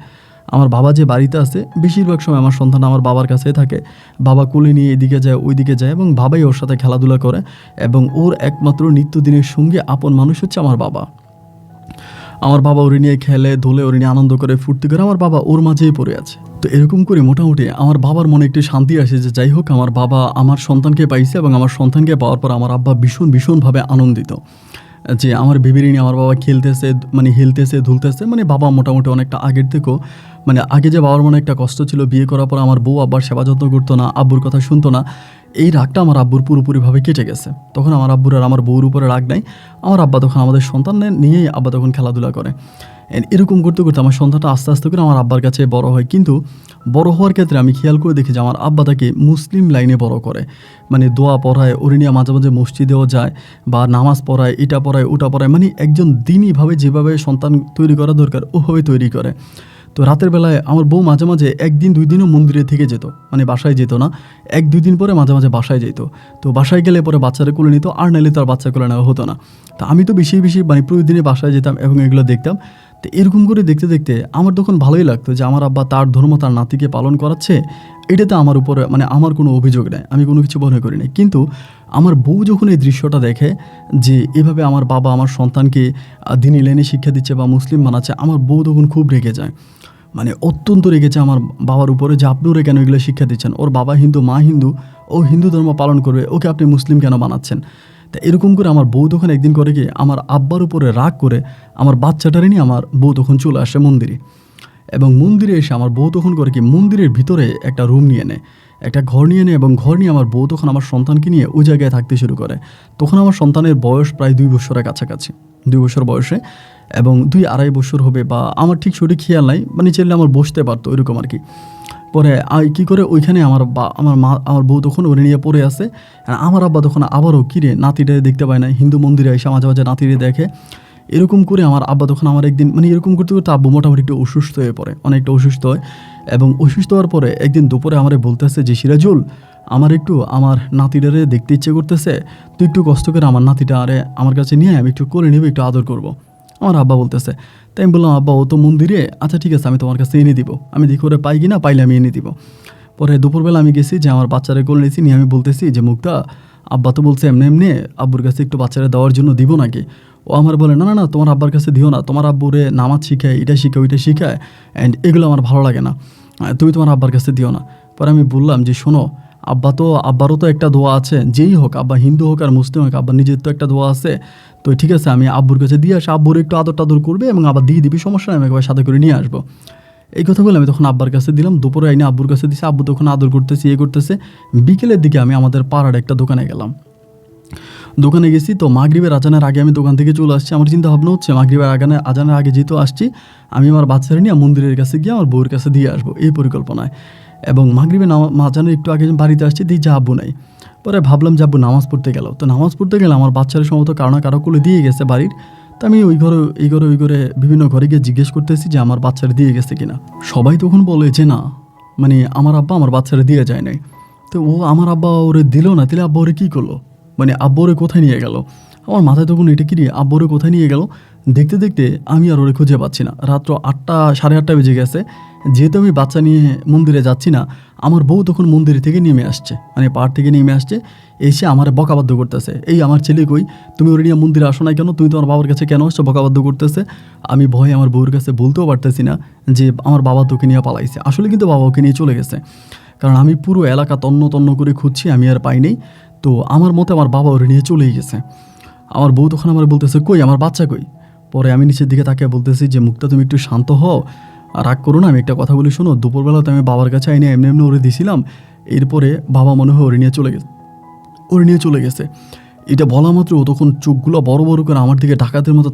আমার বাবা যে বাড়িতে আছে বেশিরভাগ সময় আমার সন্তান আমার বাবার কাছেই থাকে। বাবা কোলে নিয়ে এদিকে যায় ওইদিকে যায়, এবং বাবাই ওর সাথে খেলাধুলা করে। এবং ওর একমাত্র নিত্যদিনের সঙ্গী আপন মানুষ হচ্ছে আমার বাবা। আমার বাবা ওরে নিয়ে খেলে ধুলে, ওরে নিয়ে আনন্দ করে ফুর্তি করে, আমার বাবা ওর মাঝেই পড়ে আছে। তো এরকম করে মোটামুটি আমার বাবার মনে একটু শান্তি আসে যে যাই হোক আমার বাবা আমার সন্তানকে পাইছে, এবং আমার সন্তানকে পাওয়ার পর আমার আব্বা ভীষণভাবে আনন্দিত যে আমার বেবির নিয়ে আমার বাবা খেলতেছে, মানে হেলতেছে ধুলতেছে। মানে বাবা মোটামুটি অনেকটা আগের থেকেও, মানে আগে যে বাবার মনে একটা কষ্ট ছিল, বিয়ে করার পর আমার বউ আব্বার সেবা যত্ন করতো না, আব্বুর কথা শুনতো না, এই রাগটা আমার আব্বুর পুরোপুরিভাবে কেটে গেছে। তখন আমার আব্বুর আর আমার বউর উপরে রাগ নাই। আমার আব্বা তখন আমাদের সন্তান নিয়েই আব্বা তখন খেলাধুলা করে। এরকম করতে করতে আমার সন্তানটা আস্তে আস্তে করে আমার আব্বার কাছে বড় হয়। কিন্তু বড় হওয়ার ক্ষেত্রে আমি খেয়াল করে দেখি যে আমার আব্বা তাকে মুসলিম লাইনে বড় করে, মানে দোয়া পড়ায়, ওরে নিয়ে মাঝে মাঝে মসজিদেও যায়, বা নামাজ পড়ায়, এটা পড়ায় ওটা পড়ায়, মানে একজন দিনীভাবে যেভাবে সন্তান তৈরি করা দরকার ওভাবে তৈরি করে। তো তো রাতের বেলায় আমার বউ মাঝে মাঝে একদিন 2 দিনও মন্দিরে থেকে যেত, মানে বাসায় যেত না, 1-2 দিন পরে মাঝে মাঝে বাসায় যেত। তো বাসায় গেলে পরে বাচ্চারা কোলে নিত, আর নাইলে তার বাচ্চা কোলে নেওয়া হতো না। তো আমি তো বেশি বেশি মানে প্রতিদিনই বাসায় যেতাম এবং এগুলো দেখতাম। তো এরকম করে দেখতে দেখতে আমার তখন ভালোই লাগতো যে আমার আব্বা তার ধর্ম তার নাতিকে পালন করাচ্ছে, এটাতে আমার উপরে মানে আমার কোনো অভিযোগ নেই, আমি কোনো কিছু মনে করি না। কিন্তু আমার বউ যখন এই দৃশ্যটা দেখে যে এভাবে আমার বাবা আমার সন্তানকে দ্বীনি লাইনে শিক্ষা দিচ্ছে বা মুসলিম বানাচ্ছে, আমার বউ তখন খুব রেগে যায়, মানে অত্যন্ত রেগেছে আমার বাবার উপরে যে আপনি ওরে কেন এগুলো শিক্ষা দিচ্ছেন, ওর বাবা হিন্দু মা হিন্দু, ও হিন্দু ধর্ম পালন করবে, ওকে আপনি মুসলিম কেন বানাচ্ছেন। তা এরকম করে আমার বউ তখন একদিন করে কি আমার আব্বার উপরে রাগ করে আমার বাচ্চাটারে নিয়ে আমার বউ তখন চলে আসে মন্দিরে। এবং মন্দিরে এসে আমার বউ তখন করে কি মন্দিরের ভিতরে একটা রুম নিয়ে নেয়, একটা ঘর নিয়ে নেয়, এবং ঘর নিয়ে আমার বউ তখন আমার সন্তানকে নিয়ে ওই জায়গায় থাকতে শুরু করে। তখন আমার সন্তানের বয়স প্রায় 2 বছরের কাছাকাছি, 2 বছর বয়সে, এবং 2-2.5 বছর হবে বা আমার ঠিক সঠিক খেয়াল নাই, মানে চাইলে আমার বসতে পারতো ওইরকম আর কি। পরে কী করে ওইখানে আমার মা আমার বউ তখন ওরে নিয়ে পড়ে আছে। আর আমার আব্বা তখন আবারও কিরে নাতিটা দেখতে পায় না, হিন্দু মন্দিরে এসে মাঝে মাঝে নাতিরে দেখে। এরকম করে আমার আব্বা তখন আমার একদিন মানে এরকম করতে করতে আব্বু মোটামুটি একটু অসুস্থ হয়ে পড়ে, অনেকটা অসুস্থ হয়। এবং অসুস্থ হওয়ার পরে একদিন দুপুরে আমারে বলতেছে যে সিরাজুল, আমার একটু আমার নাতিটারে দেখতে ইচ্ছে করতেছে, তুই একটু কষ্ট করে আমার নাতিটা আরে আমার কাছে নিয়ে আমি একটু করে নেবো, একটু আদর করব। আমার আব্বা বলতেছে। তাই আমি বললাম আব্বা ও তো মন্দিরে, আচ্ছা ঠিক আছে আমি তোমার কাছে এনে দিব, আমি দেখি ওরে পাই কিনা, পাইলে আমি এনে দিব। পরে দুপুরবেলা আমি গেছি যে আমার বাচ্চারা কোলে নিয়েছি, নিয়ে আমি বলতেছি যে মুক্তা, আব্বা তো বলছে এমনি এমনি আব্বুর কাছে একটু বাচ্চারা দেওয়ার জন্য দিব নাকি। ও আমার বলে না না না, তোমার আব্বার কাছে দিও না, তোমার আব্বুরে নামাজ শিখায়, এটা শিখায় ওইটা শিখায়, অ্যান্ড এগুলো আমার ভালো লাগে না, তুমি তোমার আব্বার কাছে দিও না। পরে আমি বললাম যে শোনো, আব্বারও তো একটা দোয়া আছে, যেই হোক আব্বা হিন্দু হোক আর মুসলিম হোক, আব্বার নিজের তো একটা দোয়া আছে। তো ঠিক আছে আমি আব্বুর কাছে দিয়ে আসি, আব্বুর একটু আদর টাদর করবে এবং আবার দিয়ে দিবি, সমস্যা নেই, আমি একবার সাথে করে নিয়ে আসবো। এই কথা বলে আমি তখন আব্বার কাছে দিলাম, দুপুরে আইনে আব্বুর কাছে দিছি, আব্বু তখন আদর করতেছে, করতেছে। বিকেলের দিকে আমি আমাদের পাড়ার একটা দোকানে গেলাম। দোকানে গেছি তো মাগরিবের আজানের আগে আমি দোকান থেকে চলে আসছি। আমার চিন্তা ভাবনা হচ্ছে মাগরিবের আজানের আগে যেহেতু আসছি, আমি আমার বাচ্চারা নিয়ে মন্দিরের কাছে গিয়ে আমার বউয়ের কাছে দিয়ে আসবো, এই পরিকল্পনায়। এবং মাগরিবের আজানের একটু আগে বাড়িতে আসছি, দিই যা আব্বু নাই। পরে ভাবলাম যে আব্বু নামাজ পড়তে গেল, তো নামাজ পড়তে গেলে আমার বাচ্চারা সম্ভবত কারো না কারো কোলে দিয়ে গেছে বাড়ির। তো আমি ওই ঘরে বিভিন্ন ঘরে গিয়ে জিজ্ঞেস করতেছি যে আমার বাচ্চারা দিয়ে গেছে কিনা। সবাই তখন বলে যে না, মানে আমার আব্বা আমার বাচ্চারা দিয়ে যায় নাই। তো ও আমার আব্বা ওরে দিল না, তাহলে আব্বা ওরে কী করলো, মানে আব্বা ওরে কোথায় নিয়ে গেল। আমার মাথায় তখন এটা কি নিয়ে আব্বা ওরে কোথায় নিয়ে গেল, দেখতে দেখতে আমি আর ওরে খুঁজে পাচ্ছি না। রাত্র 8টা 8:30 বেজে গেছে। যেহেতু আমি বাচ্চা নিয়ে মন্দিরে যাচ্ছি না, আমার বউ তখন মন্দির থেকে নেমে আসছে, মানে পাহাড় থেকে নেমে আসছে, এসে আমার বকাবাধ্য করতেছে, এই আমার ছেলে কই, তুমি ওরে নিয়ে মন্দিরে আসো না কেন, তুমি তোমার বাবার কাছে কেন আসছো, বকাবাধ্য করতেছে। আমি ভয়ে আমার বউর কাছে বলতেও পারতেছি না যে আমার বাবা তোকে নিয়ে পালাইছে। আসলে কিন্তু বাবা ওকে নিয়ে চলে গেছে, কারণ আমি পুরো এলাকা তন্ন তন্ন করে খুঁজছি, আমি আর পাই নেই। তো আমার মতে আমার বাবা ওরে নিয়ে চলেই গেছে। আমার বউ তখন আমার বলতেছে কই আমার বাচ্চা কই। পরে আমি নিচের দিকে তাকিয়ে বলতেছি যে মুক্তা তুমি একটু শান্ত হও, আর রাগ করো না, আমি একটা কথা বলি শোনো, দুপুরবেলা তো আমি বাবার কাছে আইনে এমনি এমনি ওরে দিছিলাম, এরপরে বাবা মনে হয় ওরে নিয়ে চলে গেছে। এটা বলা মাত্র ও তখন চোখগুলো বড় বড় করে আমার দিকে ডাকাতের মতো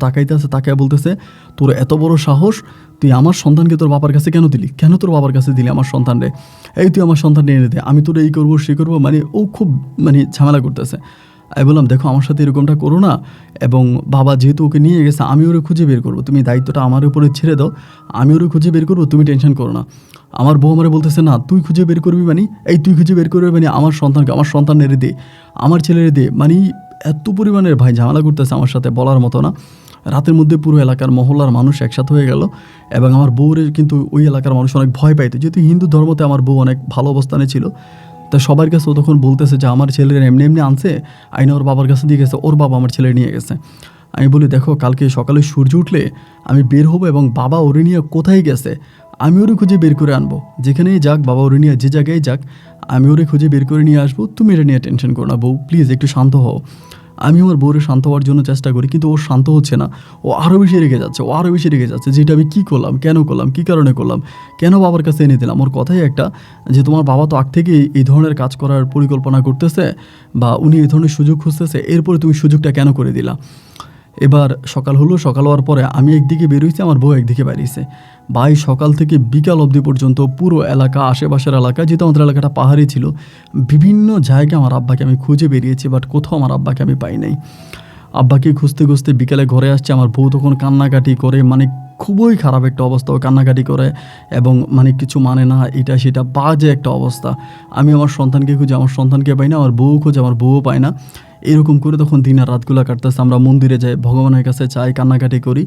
তাকায় বলতেছে, তোর এত বড় সাহস, তুই আমার সন্তানকে তোর বাবার কাছে কেন দিলি, কেন তোর বাবার কাছে দিলি আমার সন্তান রে, এই তুই আমার সন্তান এনে দে, আমি তোর এই করবো সে করবো, মানে ও খুব মানে ঝামেলা করতেছে। আমি বললাম দেখো আমার সাথে এরকমটা করো না, এবং বাবা যেহেতু ওকে নিয়ে গেছে আমি ওরে খুঁজে বের করবো, তুমি দায়িত্বটা আমার উপরে ছেড়ে দাও, আমি ওরে খুঁজে বের করবো, তুমি টেনশন করো না। আমার বউ আমারে বলতেছে না তুই খুঁজে বের করবি, মানে এই তুই খুঁজে বের করবি মানে আমার সন্তানের দে, আমার ছেলের দে, মানে এত পরিমাণের ভাই ঝামেলা করতেছে আমার সাথে বলার মতো না। রাতের মধ্যে পুরো এলাকার মহল্লার মানুষ একসাথে হয়ে গেল, এবং আমার বউরে কিন্তু ওই এলাকার মানুষ অনেক ভয় পাইতো, যেহেতু হিন্দু ধর্মতে আমার বউ অনেক ভালো অবস্থানে ছিল। তা সবার কাছে ও তখন বলতেছে যে আমার ছেলের এমনি এমনি আনছে, আইনা ওর বাবার কাছে দিয়ে গেছে, ওর বাবা আমার ছেলে নিয়ে গেছে। আমি বলি দেখো কালকে সকালে সূর্য উঠলে আমি বের হবো, এবং বাবা ওরে নিয়ে কোথায় গেছে আমি ওরে খুঁজে বের করে আনবো, যেখানেই যাক বাবা ওরে নিয়ে যে জায়গায় যাক আমি ওরে খুঁজে বের করে নিয়ে আসবো, তুমি এটা নিয়ে টেনশন করো না বউ, প্লিজ একটু শান্ত হও। আমি আমার বউরে শান্ত হওয়ার জন্য চেষ্টা করি, কিন্তু ও শান্ত হচ্ছে না, ও আরও বেশি রেগে যাচ্ছে, যেটা আমি কী করলাম, কেন করলাম, কী কারণে করলাম, কেন বাবার কাছে এনে দিলাম। ওর কথাই একটা যে তোমার বাবা তো আগ থেকেই এই ধরনের কাজ করার পরিকল্পনা করতেছে, বা উনি এই ধরনের সুযোগ খুঁজতেছে, এরপরে তুমি সুযোগটা কেন করে দিলা। এবার সকাল হওয়ার পরে আমি একদিকে বেরোইছি, আমার বউ একদিকে বেরিয়েছে। ভাই সকাল থেকে বিকাল অবধি পর্যন্ত পুরো এলাকা, আশেপাশের এলাকা, যেহেতু আমাদের এলাকাটা পাহাড়ি ছিল, বিভিন্ন জায়গায় আমার আব্বাকে আমি খুঁজে বেরিয়েছি, বাট কোথাও আমার আব্বাকে আমি পাই নাই। আব্বাকে খুঁজতে খুঁজতে বিকালে ঘরে আসছে, আমার বউ তখন কান্নাকাটি করে, মানে খুবই খারাপ একটা অবস্থা, ও কান্নাকাটি করে এবং মানে কিছু মানে না, এটা সেটা বাজে একটা অবস্থা। আমি আমার সন্তানকে খুঁজে আমার সন্তানকে পাই না, আমার বউ খুঁজে আমার বউও পায় না। এরকম করে তখন দিনের রাতগুলো কাটতেছে। আমরা মন্দিরে যাই, ভগবানের কাছে চাই, কান্নাকাটি করি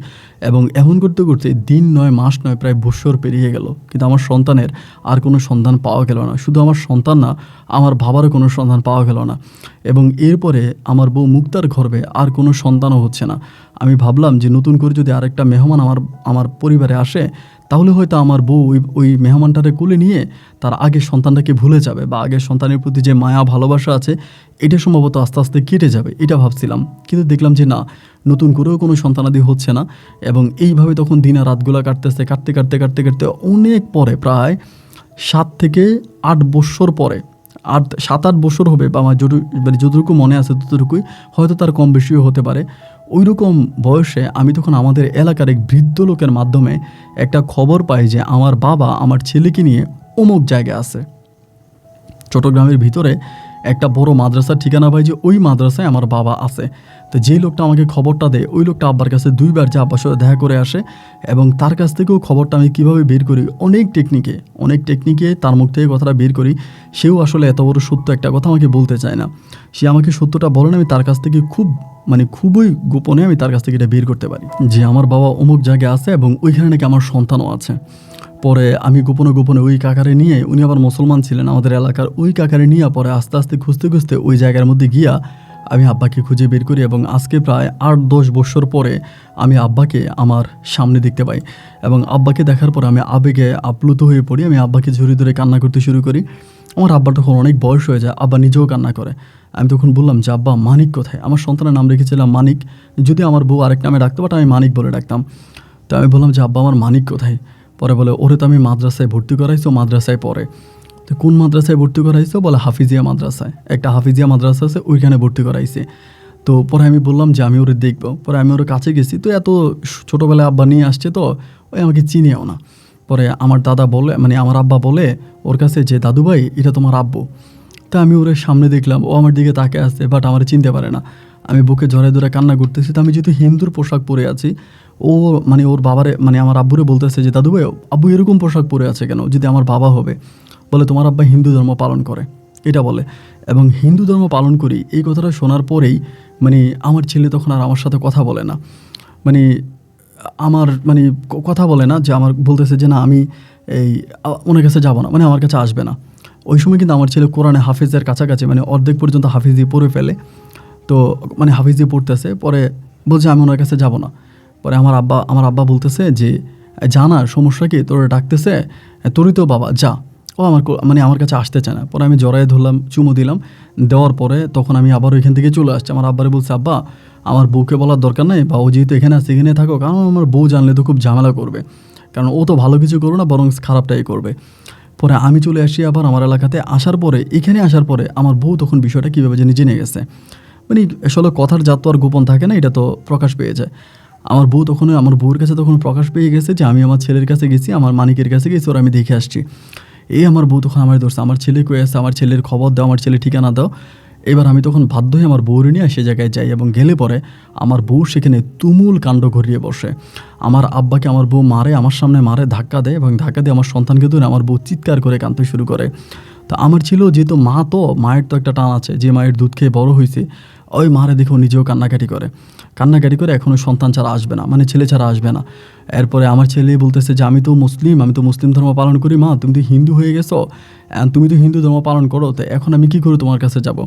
এবং এমন করতে করতে দিন নয় মাস নয় প্রায় বৎসর পেরিয়ে গেল, কিন্তু আমার সন্তানের আর কোনো সন্ধান পাওয়া গেল না। শুধু আমার সন্তান না, আমার বাবারও কোনো সন্ধান পাওয়া গেল না। এবং এরপরে আমার বউ মুক্তার গর্ভে আর কোনো সন্তানও হচ্ছে না। আমি ভাবলাম যে নতুন করে যদি আরেকটা মেহমান আমার পরিবারে আসে, তাহলে হয়তো আমার বউ ওই মেহমানটারে কোলে নিয়ে তার আগের সন্তানটাকে ভুলে যাবে, বা আগের সন্তানের প্রতি যে মায়া ভালোবাসা আছে এটা সম্ভবত আস্তে আস্তে কেটে যাবে, এটা ভাবছিলাম। কিন্তু দেখলাম যে না, নতুন করেও কোনো সন্তানাদি হচ্ছে না। এবং এইভাবে তখন দিনের রাতগুলো কাটতেছে, কাটতে কাটতে কাটতে কাটতে অনেক পরে, প্রায় 7 থেকে 8 বৎসর পরে, 7-8 বছর হবে, বা আমার যতটুকু মনে আছে ততটুকুই, হয়তো তার কম বেশিও হতে পারে। ওই রকম বয়সে আমি তখন আমাদের এলাকার এক বৃদ্ধ লোকের মাধ্যমে একটা খবর পাই যে আমার বাবা আমার ছেলেকে নিয়ে অমুক জায়গায় আছে। চট্টগ্রামের ভিতরে একটা বড় মাদ্রাসার ঠিকানা পাই যে ওই মাদ্রাসায় আমার বাবা আছে। তো যেই লোকটা আমাকে খবরটা দেয়, ওই লোকটা আব্বার কাছে 2বার যে আব্বার সাথে দেখা করে আসে, এবং তার কাছ থেকেও খবরটা আমি কীভাবে বের করি, অনেক টেকনিকে তার মুখ থেকে কথাটা বের করি। সেও আসলে এত বড় সত্য একটা কথা আমাকে বলতে চায় না। সে আমাকে সত্যটা বলেন, আমি তার কাছ থেকে খুবই গোপনে আমি তার কাছ থেকে এটা বের করতে পারি যে আমার বাবা অমুক জায়গায় আছে এবং ওইখানে নাকি আমার সন্তানও আছে। পরে আমি গোপনে ওই কাকারে নিয়ে, উনি আবার মুসলমান ছিলেন আমাদের এলাকার, ওই কাকারে নিয়ে পরে আস্তে আস্তে খুঁজতে ওই জায়গার মধ্যে গিয়া আমি আব্বাকে খুঁজে বের করি। এবং আজকে প্রায় 8-10 বছর পরে আমি আব্বাকে আমার সামনে দেখতে পাই, এবং আব্বাকে দেখার পরে আমি আবেগে আপ্লুত হয়ে পড়ি। আমি আব্বাকে ঝুড়ি ধরে কান্না করতে শুরু করি। আমার আব্বার তখন অনেক বয়স হয়ে যায়, আব্বা নিজেও কান্না করে। আমি তখন বললাম যে আব্বা, মানিক কোথায়? আমার সন্তানের নাম রেখেছিলাম মানিক, যদি আমার বউ আরেক নামে ডাকতো, বাট আমি মানিক বলে ডাকতাম। তো আমি বললাম যে আব্বা, আমার মানিক কোথায়? পরে বলে, ওরে তো আমি মাদ্রাসায় ভর্তি করাইছো, মাদ্রাসায় পড়ে। তো কোন মাদ্রাসায় ভর্তি করাইছো? বলে হাফিজিয়া মাদ্রাসায়, একটা হাফিজিয়া মাদ্রাসা আছে, ওইখানে ভর্তি করাইছে। তো পরে আমি বললাম যে আমি ওরে দেখবো। পরে আমি ওর কাছে গেছি, তো এত ছোটোবেলায় আব্বা নিয়ে আসছে, তো ওই আমাকে চিনিও না। পরে আমার দাদা বলে, মানে আমার আব্বা বলে ওর কাছে যে দাদু ভাই, এটা তোমার আব্বু। তা আমি ওর সামনে দেখলাম, ও আমার দিকে তাকে আসছে, বাট আমার চিনতে পারে না। আমি বুকে জড়ায় ধরে কান্না করতেছি। তো আমি যেহেতু হিন্দুর পোশাক পরে আছি, ও মানে ওর বাবারে, মানে আমার আব্বুরে বলতেছে যে দাদু ভাই, আব্বু এরকম পোশাক পরে আছে কেন, যদি আমার বাবা হবে? বলে, তোমার আব্বা হিন্দু ধর্ম পালন করে, এটা বলে। এবং হিন্দু ধর্ম পালন করি, এই কথাটা শোনার পরেই মানে আমার ছেলে তখন আর আমার সাথে কথা বলে না। মানে কথা বলে না, যে আমার বলতেছে যে না, আমি ওনার কাছে যাবো না, মানে আমার কাছে আসবে না। ওই সময় কিন্তু আমার ছেলে কোরআনে হাফিজের কাছাকাছি, মানে অর্ধেক পর্যন্ত হাফিজি পড়ে ফেলে। তো মানে হাফিজি পড়তেছে, পরে বলছে আমি ওনার কাছে যাব না। পরে আমার আব্বা বলতেছে যে জানা সমস্যা কি, তোর ডাকতেছে, তোরই তো বাবা, যা। ও আমার কাছে আসতে চায় না। পরে আমি জড়ায় ধরলাম, চুমু দিলাম, দেওয়ার পরে তখন আমি আবার ওইখান থেকে চলে আসছি। আমার আব্বারে বলছে, আব্বা আমার বউকে বলার দরকার নেই, বা ও যেহেতু এখানে আছে এখানে থাকো, কারণ আমার বউ জানলে তো খুব ঝামেলা করবে, কারণ ও তো ভালো কিছু করবে না, বরং খারাপটাই করবে। পরে আমি চলে আসি আবার আমার এলাকাতে। এখানে আসার পরে আমার বউ তখন বিষয়টা কীভাবে জানি জেনে গেছে। মানে আসলে কথার জাত তো আর গোপন থাকে না, এটা তো প্রকাশ পেয়ে যায়। আমার বউর কাছে তখন প্রকাশ পেয়ে গেছে যে আমি আমার ছেলের কাছে গেছি, আমার মানিকের কাছে গেছি, ওর আমি দেখে আসছি। আমার বউ তখন আমার ধরছে, আমার ছেলে কয়ে আছে, আমার ছেলের খবর দাও, আমার ছেলে ঠিকানা দাও। এবার আমি তখন বাধ্য হয়ে আমার বউরে নিয়ে সে জায়গায় যাই, এবং গেলে পরে আমার বউ সেখানে তুমুল কাণ্ড ঘটিয়ে বসে। আমার আব্বাকে আমার বউ মারে, আমার সামনে মারে, ধাক্কা দেয়, এবং ধাক্কা দিয়ে আমার সন্তানকে ধরে আমার বউ চিৎকার করে কাঁদতে শুরু করে। তো আমার ছিল যেহেতু মা, তো মায়ের তো একটা টান আছে, যে মায়ের দুধ খেয়ে বড় হয়েছে, ওই মারে দেখো নিজেও কান্নাকাটি করে এখনও সন্তান ছাড়া আসবে না, মানে ছেলে ছাড়া আসবে না। এরপরে আমার ছেলে বলতেছে যে আমি তো মুসলিম ধর্ম পালন করি, মা তুমি তো হিন্দু হয়ে গেছো, তুমি তো হিন্দু ধর্ম পালন করো, তো এখন আমি কী করে তোমার কাছে যাব?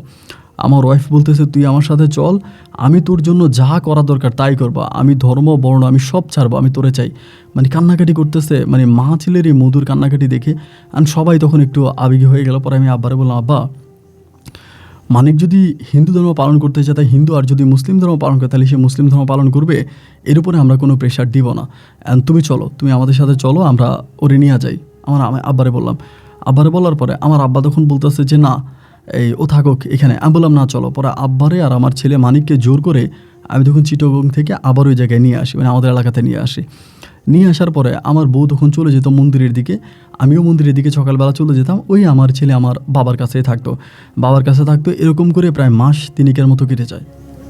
আমার ওয়াইফ বলতেছে তুই আমার সাথে চল, আমি তোর জন্য যা করা দরকার তাই করবা, আমি ধর্ম বর্ণ আমি সব ছাড়বো, আমি তোরে চাই। মানে কান্নাকাটি করতেছে, মানে মা ছেলের এই মধুর কান্নাকাটি দেখে সবাই তখন একটু আবেগী হয়ে গেল। পরে আমি আব্বারে বললাম, আব্বা মানিক যদি হিন্দু ধর্ম পালন করতে চায় তাই হিন্দু, আর যদি মুসলিম ধর্ম পালন করে তাহলে সে মুসলিম ধর্ম পালন করবে, এর উপরে আমরা কোনো প্রেশার দিব না। তুমি চলো, তুমি আমাদের সাথে চলো, আমরা ওরে নিয়ে যাই। আমি আব্বারে বলার পরে আমার আব্বা তখন বলতেছে যে না, ও থাকুক এখানে। আমি বললাম না চলো। পরে আব্বারে আর আমার ছেলে মানিককে জোর করে আমি তখন চিটাগং থেকে আবার ওই জায়গায় নিয়ে আসি, মানে আমাদের এলাকাতে নিয়ে আসার পরে আমার বউ তখন চলে যেত মন্দিরের দিকে, আমিও মন্দিরের দিকে সকালবেলা চলে যেতাম। ওই আমার ছেলে আমার বাবার কাছে থাকতো, এরকম করে প্রায় মাস 3 মতো কেটে যায়।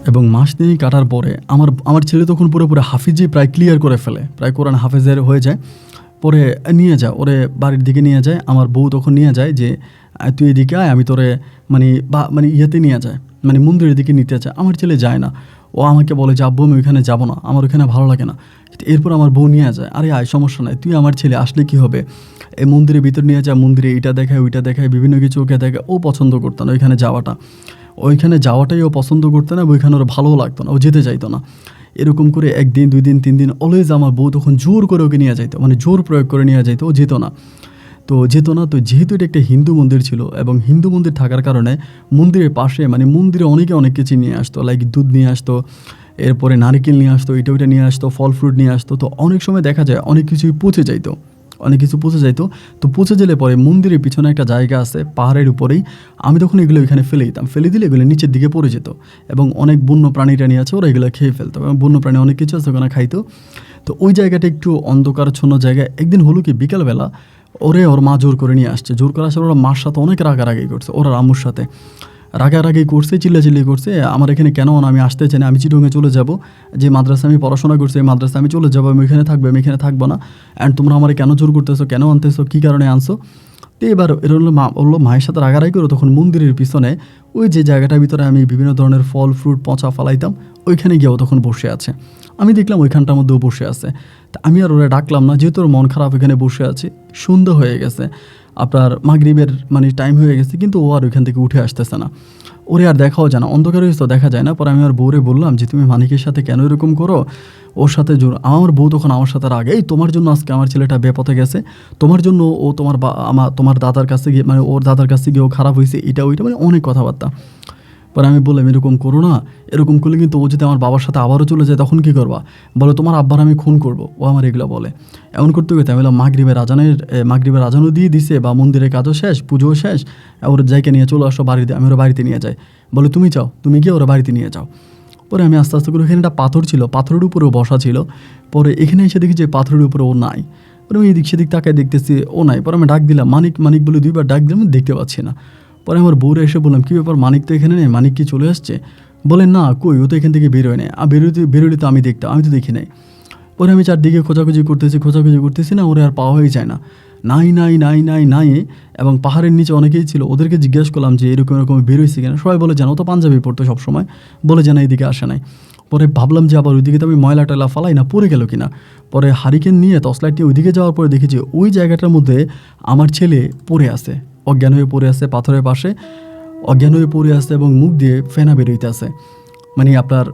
এবং মাস তিনেক কাটার পরে আমার ছেলে তখন পুরোপুরি হাফিজি প্রায় ক্লিয়ার করে ফেলে, প্রায় কোরআন হাফেজের হয়ে যায়। পরে নিয়ে যায় ওরে বাড়ির দিকে নিয়ে যায়, আমার বউ তখন নিয়ে যায় যে তুই এদিকে আয়, আমি তোরে মানে ইয়েতে নিয়ে যায়, মানে মন্দিরের দিকে নিতে চায়। আমার ছেলে যায় না, ও আমাকে বলে যে আব্বু আমি ওইখানে যাবো না, আমার ওইখানে ভালো লাগে না। এরপর আমার বউ নিয়ে যায়, আরে আয় সমস্যা নাই, তুই আমার ছেলে আসলে কি হবে, এই মন্দিরের ভিতর নিয়ে যায়, মন্দিরে এইটা দেখায় ওইটা দেখায় বিভিন্ন কিছু ওকে দেখায়। ও পছন্দ করতো না ওইখানে যাওয়াটাই ও পছন্দ করতো না, ওইখানে ওর ভালোও লাগতো না, ও যেতে চাইতো না। এরকম করে 1 দিন 2 দিন 3 দিন অলওয়েজ আমার বউ তখন জোর করে ওকে নিয়ে যাইতো, মানে জোর প্রয়োগ করে নিয়ে যাইতো, ও যেত না। তো যেহেতু এটা একটা হিন্দু মন্দির ছিল এবং হিন্দু মন্দির থাকার কারণে মন্দিরের পাশে মানে মন্দিরে অনেক কিছু নিয়ে আসতো, লাইক দুধ নিয়ে আসতো, এরপরে নারকেল নিয়ে আসতো, এটা ওইটা নিয়ে আসতো, ফল ফ্রুট নিয়ে আসতো। তো অনেক সময় দেখা যায় অনেক কিছুই পচে যাইতো, তো পচে গেলে পরে মন্দিরের পিছনে একটা জায়গা আছে পাহাড়ের উপরেই, আমি তখন এগুলো ওইখানে ফেলে দিলে এগুলো নিচের দিকে পড়ে যেত এবং অনেক বন্য প্রাণী টাণী আছে, ওরা এগুলো খেয়ে ফেলতো এবং বন্য প্রাণী অনেক কিছু আছে ওখানে খাইতো। তো ওই জায়গাটা একটু অন্ধকারচ্ছন্ন জায়গায়। একদিন হলো কি বিকালবেলা ওর মা জোর করে নিয়ে আসছে, জোর করে আসলে ওরা মার সাথে অনেক রাগারাগি করছে, ওরা আম্মুর সাথে রাগারাগি করছে, চিল্লাচিল্লি করছে, আমার এখানে কেন আমি আসতে চাই না, আমি চিটংয়ে চলে যাব, যে মাদ্রাসা আমি পড়াশোনা করছি এই মাদ্রাসা আমি চলে যাবো, আমি এখানে থাকবো না, অ্যান্ড তোমরা আমার কেন জোর করতেছো, কেন আনতেছো, কী কারণে আনছো। তো এবার মায়ের সাথে রাগারাগি করে তখন মন্দিরের পিছনে ওই যে জায়গাটার ভিতরে আমি বিভিন্ন ধরনের ফল ফ্রুট পচা ফালাইতাম, ওইখানে গিয়েও তখন বসে আছে। আমি দেখলাম ওইখানটার মধ্যেও বসে আছে। তা আমি আর ওরা ডাকলাম না, যেহেতু ওর মন খারাপ ওইখানে বসে আছে, সন্ধ্যা হয়ে গেছে, আপনার মাগরিবের মানে টাইম হয়ে গেছে, কিন্তু ও আর ওইখান থেকে উঠে আসতেছে না, ওরে আর দেখাও যায় না, অন্ধকার হয়েছে তো দেখা যায় না। পরে আমি আমার বউরে বললাম যে তুমি মানিকের সাথে কেন এরকম করো, ওর সাথে জোর। আমার বউ তখন আমার সাথে রাগে, এই তোমার জন্য আজকে আমার ছেলেটা বেপথে গেছে, তোমার জন্য ও তোমার দাদার কাছে গিয়ে মানে ওর দাদার কাছে গিয়ে ও খারাপ হয়েছে, এটা ওইটা মানে অনেক কথাবার্তা। পরে আমি বললাম এরকম করো না, এরকম করলে কিন্তু ও যদি আমার বাবার সাথে আবারও চলে যায় তখন কী করবা, বলে তোমার আব্বার আমি খুন করবো, ও আমার এগুলো বলে। এমন করতে করতে আমি বললাম মাগরিবের আজানও দিয়ে দিছে বা মন্দিরের কাজও শেষ, পুজোও শেষ, ওর জায়গা নিয়ে চলে আসো বাড়িতে, আমি ওরা বাড়িতে নিয়ে যাই। বলে তুমি গিয়ে ওরা বাড়িতে নিয়ে যাও। পরে আমি আস্তে আস্তে করে এখানে একটা পাথর ছিল, পাথরের উপরেও বসা ছিল। পরে এখানে এসে দেখি যে পাথরের উপরে ও নাই। পরে আমি এদিক সেদিক তাকায় দেখতেছি ও নাই। পরে আমি ডাক দিলাম মানিক বলে 2বার ডাক দিলাম, দেখতে পাচ্ছি না। পরে আমার বউরে এসে বললাম কী ব্যাপার, মানিক তো এখানে নেই, মানিক কি চলে আসছে? বলে না কই, ও তো এখান থেকে বেরোয় নেই, বেরোলে তো আমি দেখতাম, আমি তো দেখি নাই। পরে আমি চারদিকে খোঁজাখুঁজি করতেছি না, ওরে আর পাওয়া হয়ে যায় না, নাই। এবং পাহাড়ের নিচে অনেকেই ছিল, ওদেরকে জিজ্ঞেস করলাম যে এরকম বেরোইছে কেন, সবাই বলে জানো তো পাঞ্জাবি পড়তো সবসময়, বলে যেন এইদিকে আসে নাই। পরে ভাবলাম যে আবার ওইদিকে তো আমি ময়লা টয়লা ফালাই না, পড়ে গেল কিনা। পরে হারিকেন নিয়ে টর্চলাইট নিয়ে ওইদিকে যাওয়ার পরে দেখি যে ওই জায়গাটার মধ্যে আমার ছেলে পড়ে আছে, অজ্ঞান হয়ে পড়ে আছে, পাথরের পাশে অজ্ঞান হয়ে পড়ে আছে এবং মুখ দিয়ে ফেনা বেরোইতে আছে, মানে আপনার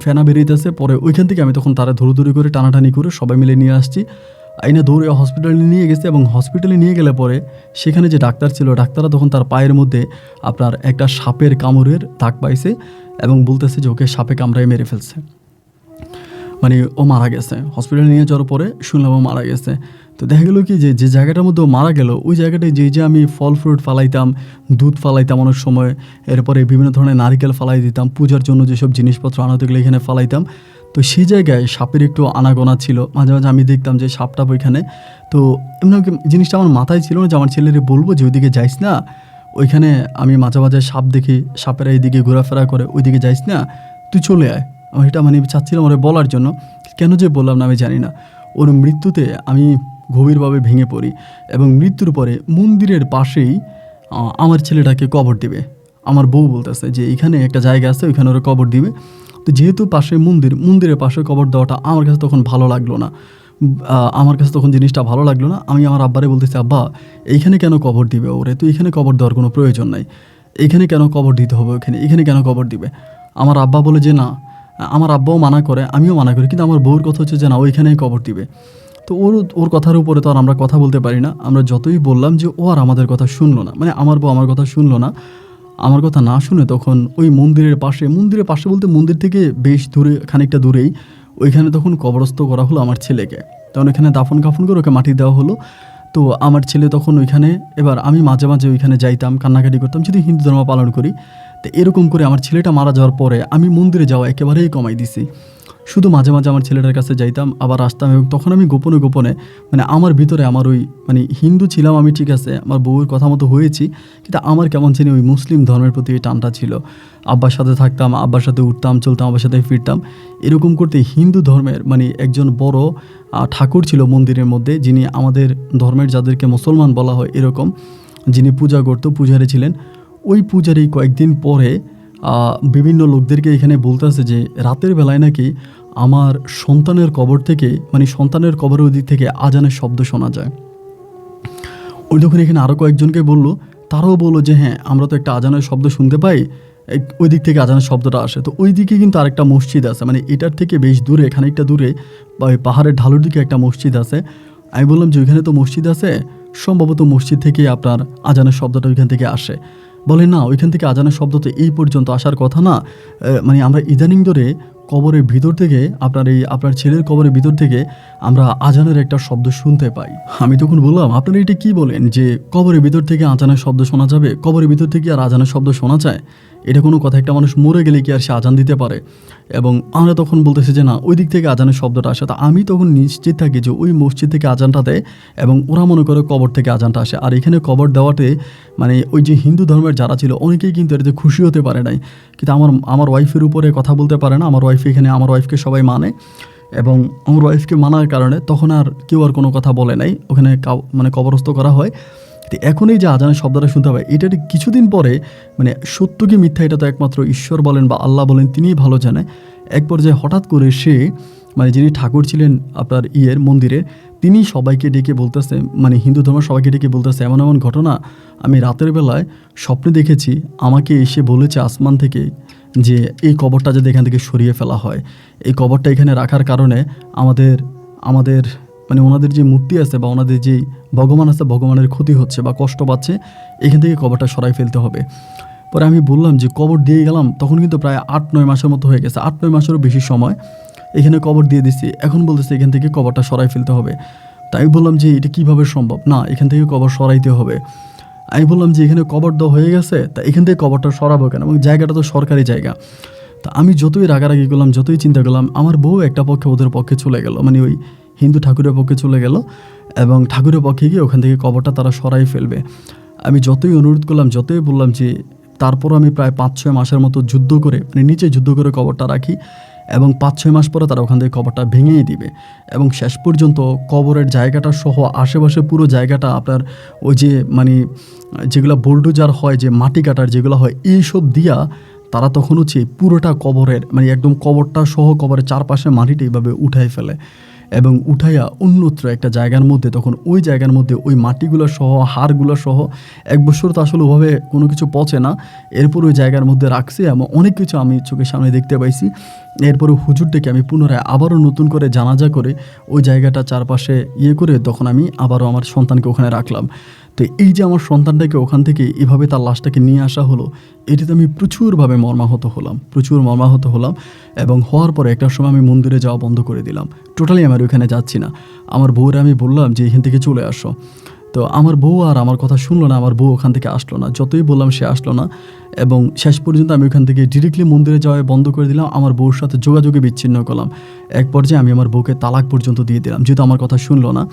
ফেনা বেরোইতেছে। পরে ওইখান থেকে আমি তখন তারা ধরে করে টানাটানি করে সবাই মিলে নিয়ে আসছি, আইনে দৌড়ে হসপিটালে নিয়ে গেছে। এবং হসপিটালে নিয়ে গেলে পরে সেখানে যে ডাক্তার ছিল, ডাক্তাররা তখন তার পায়ের মধ্যে আপনার একটা সাপের কামড়ের দাগ পাইছে এবং বলতেছে যে ওকে সাপে কামড়ায় মেরে ফেলছে, মানে ও মারা গেছে। হসপিটালে নিয়ে যাওয়ার পরে শুনলাম ও মারা গেছে। তো দেখা গেলো কি যে জায়গাটার মধ্যে ও মারা গেল, ওই জায়গাটায় যে আমি ফল ফ্রুট ফালাইতাম, দুধ ফালাইতাম অনেক সময়, এরপরে বিভিন্ন ধরনের নারকেল ফালাই দিতাম, পূজার জন্য যেসব জিনিসপত্র আনাতে গেলে এখানে ফালাইতাম। তো সেই জায়গায় সাপের একটু আনাগোনা ছিল, মাঝে মাঝে আমি দেখতাম যে সাপটা ওইখানে। তো এমন জিনিসটা আমার মাথায় ছিল না যে আমার ছেলেরে বলবো যে ওইদিকে যাইস না, ওইখানে আমি মাঝে মাঝে সাপ দেখি, সাপেরা এইদিকে ঘোরাফেরা করে, ওইদিকে যাইস না, তুই চলে আয়। আমি এটা মানে চাচ্ছিলাম ওরে বলার জন্য, কেন যে বললাম না আমি জানি না। ওর মৃত্যুতে আমি গভীরভাবে ভেঙে পড়ি এবং মৃত্যুর পরে মন্দিরের পাশেই আমার ছেলেটাকে কবর দিবে। আমার বউ বলতেছে যে এখানে একটা জায়গা আছে, ওইখানে ওরা কবর দিবে। তো যেহেতু পাশে মন্দিরের পাশে কবর দেওয়াটা আমার কাছে তখন ভালো লাগলো না, জিনিসটা ভালো লাগলো না। আমি আমার আব্বারে বলতেছি, আব্বা এইখানে কেন কবর দিবে ওরে, তো এখানে কবর দেওয়ার কোনো প্রয়োজন নাই, এখানে কেন কবর দিতে হবে, এখানে কেন কবর দিবে। আমার আব্বা বলে যে না, আমার আব্বাও মানা করে, আমিও মানা করি, কিন্তু আমার বউর কথা হচ্ছে যে না, ওইখানেই কবর দিবে। তো ওর কথার উপরে তো আর আমরা কথা বলতে পারি না। আমরা যতই বললাম যে ও আর আমাদের কথা শুনলো না, মানে আমার বউ আমার কথা শুনলো না। আমার কথা না শুনে তখন ওই মন্দিরের পাশে বলতে মন্দির থেকে বেশ দূরে, খানিকটা দূরেই, ওইখানে তখন কবরস্থ করা হলো আমার ছেলেকে। তখন ওইখানে দাফন কাফন করে ওকে মাটি দেওয়া হলো। তো আমার ছেলে তখন ওইখানে, এবার আমি মাঝে মাঝে ওইখানে যাইতাম, কান্নাকাটি করতাম, যদি হিন্দু ধর্ম পালন করি। তো এরকম করে আমার ছেলেটা মারা যাওয়ার পরে আমি মন্দিরে যাওয়া একেবারেই কমাই দিছি। শুধু মাঝে মাঝে আমার ছেলেটার কাছে যাইতাম, আবার আসতাম, এবং তখন আমি গোপনে গোপনে মানে আমার ভিতরে আমার ওই মানে হিন্দু ছিলাম আমি, ঠিক আছে, আমার বউয়ের কথা মতো হয়েছি, কিন্তু আমার কেমন জানি ওই মুসলিম ধর্মের প্রতি ওই টানটা ছিল। আব্বার সাথে থাকতাম, আব্বার সাথে উঠতাম চলতাম, আব্বার সাথে ফিরতাম, এরকম করতে হিন্দু ধর্মের মানে একজন বড় ঠাকুর ছিল মন্দিরের মধ্যে, যিনি আমাদের ধর্মের যাদেরকে মুসলমান বলা হয় এরকম, যিনি পূজা করতো, পূজারী ছিলেন। ওই পূজারী কয়েকদিন পরে বিভিন্ন লোকদেরকে এখানে বলতেছে যে রাতের বেলায় নাকি আমার সন্তানের কবর থেকে মানে সন্তানের কবরের ওই দিক থেকে আজানের শব্দ শোনা যায়। ওই যখন এখানে আরও কয়েকজনকে বললো, তারাও বললো যে হ্যাঁ আমরা তো একটা আজানের শব্দ শুনতে পাই, ওই দিক থেকে আজানের শব্দটা আসে। তো ওই দিকে কিন্তু আরেকটা মসজিদ আছে, মানে এটার থেকে বেশ দূরে, খানিকটা দূরে বা ওই পাহাড়ের ঢালুর দিকে একটা মসজিদ আছে। আমি বললাম যে ওইখানে তো মসজিদ আছে, সম্ভবত মসজিদ থেকে আপনার আজানের শব্দটা ওইখান থেকে আসে। বলে না, ওইখান থেকে আজানের শব্দ তো এই পর্যন্ত আসার কথা না, মানে আমরা ইদানিং ধরে কবরের ভিতর থেকে আপনার ছেলের কবরের ভিতর থেকে আমরা আজানের একটা শব্দ শুনতে পাই। আমি তখন বললাম আপনারা এটা কি বলেন যে কবরের ভিতর থেকে আজানের শব্দ শোনা যাবে? কবরের ভিতর থেকে আর আজানের শব্দ শোনা যায়? এটা কোনো কথা? একটা মানুষ মরে গেলে কি আর সে আজান দিতে পারে? এবং আমরা তখন বলতেছি যে না, ওই দিক থেকে আজানের শব্দটা আসে। তা আমি তখন নিশ্চিত থাকি যে ওই মসজিদ থেকে আজানটা দেয়, এবং ওরা মনে করে কবর থেকে আজানটা আসে। আর এখানে কবর দেওয়াতে মানে ওই যে হিন্দু ধর্মের যারা ছিল অনেকেই কিন্তু এটাতে খুশি হতে পারে নাই, কিন্তু আমার ওয়াইফের উপরে কথা বলতে পারে না। আমার ওয়াইফ এখানে, আমার ওয়াইফকে সবাই মানে, এবং আমার ওয়াইফকে মানার কারণে তখন আর কেউ আর কোনো কথা বলে নাই, ওখানে মানে কবরস্থ করা হয়। তো এখন এই যে আজানের শব্দটা শুনতে হবে, এটার কিছুদিন পরে মানে সত্য কি মিথ্যা এটা তো একমাত্র ঈশ্বর বলেন বা আল্লাহ বলেন, তিনিই ভালো জানে। এক পর্যায়ে হঠাৎ করে সে মানে যিনি ঠাকুর ছিলেন আপনার মন্দিরের, তিনি সবাইকে ডেকে বলতেছে, মানে হিন্দু ধর্মের সবাইকে ডেকে বলতেছে এমন এমন ঘটনা আমি রাতের বেলায় স্বপ্নে দেখেছি, আমাকে এসে বলেছে আসমান থেকে যে এই কবরটা যদি এখান থেকে সরিয়ে ফেলা হয়, এই কবরটা এখানে রাখার কারণে আমাদের মানে ওনাদের যে মূর্তি আছে বা ওনাদের যে ভগবান আছে, ভগবানের ক্ষতি হচ্ছে বা কষ্ট পাচ্ছে, এখান থেকে কবরটা সরাই ফেলতে হবে। পরে আমি বললাম যে কবর দিয়ে গেলাম, তখন কিন্তু প্রায় 8-9 মাসের মতো হয়ে গেছে, 8-9 মাসেরও বেশি সময় এখানে কবর দিয়ে দিচ্ছি, এখন বলতেছে এখান থেকে কবরটা সরাই ফেলতে হবে। তাই বললাম যে এটা কীভাবে সম্ভব? না, এখান থেকে কবর সরাইতে হবে। আমি বললাম যে এখানে কবর দেওয়া হয়ে গেছে, তা এখান থেকে কবরটা সরাবো কেন, এবং জায়গাটা তো সরকারি জায়গা। তা আমি যতই রাগারাগি করলাম, যতই চিন্তা করলাম, আমার বউ একটা পক্ষে ওদের পক্ষে চলে গেল, মানে ওই হিন্দু ঠাকুরের পক্ষে চলে গেল, এবং ঠাকুরের পক্ষে গিয়ে ওখান থেকে কবরটা তারা সরাই ফেলবে। আমি যতই অনুরোধ করলাম, যতই বললাম যে, তারপর আমি প্রায় 5-6 মাসের মতো যুদ্ধ করে মানে নিচে যুদ্ধ করে কবরটা রাখি, এবং 5-6 মাস পরে তারা ওখান থেকে কবরটা ভেঙেই দিবে। এবং শেষ পর্যন্ত কবরের জায়গাটা সহ আশেপাশে পুরো জায়গাটা আপনার ওই যে মানে যেগুলো বোল্ডোজার হয়, যে মাটি কাটার যেগুলো হয়, এইসব দিয়া তারা তখন হচ্ছে পুরোটা কবরের মানে একদম কবরটা সহ কবরের চারপাশে মাটিটা এইভাবে উঠাই ফেলে, এবং উঠাইয়া অন্যত্র একটা জায়গার মধ্যে, তখন ওই জায়গার মধ্যে ওই মাটিগুলো সহ হাড়গুলো সহ 1 বছর তো আসলে ওভাবে কোনো কিছু পচে না, এরপর ওই জায়গার মধ্যে রাখছে, এবং অনেক কিছু আমি চোখের সামনে দেখতে পাইছি। এরপরে হুজুর ডেকে আমি পুনরায় আবারও নতুন করে জানাজা করে ওই জায়গাটা চারপাশে করে তখন আমি আবারও আমার সন্তানকে ওখানে রাখলাম। তো এই যে আমার সন্তানটাকে ওখান থেকে এভাবে তার লাশটাকে নিয়ে আসা হলো, এটিতে আমি প্রচুরভাবে মর্মাহত হলাম। এবং হওয়ার পরে একটা সময় আমি মন্দিরে যাওয়া বন্ধ করে দিলাম, টোটালি আমার ওইখানে যাচ্ছি না। আমার বউরে আমি বললাম যে এখান থেকে চলে আসো, তো আমার বউ আর আমার কথা শুনলো না, আমার বউ ওখান থেকে আসলো না, যতই বললাম সে আসলো না। এবং শেষ পর্যন্ত আমি ওখান থেকে ডিরেক্টলি মন্দিরে যাওয়া বন্ধ করে দিলাম, আমার বউর সাথে যোগাযোগে বিচ্ছিন্ন করলাম। এক পর্যায়ে আমি আমার বউকে তালাক পর্যন্ত দিয়ে দিলাম, যেহেতু আমার কথা শুনলো না।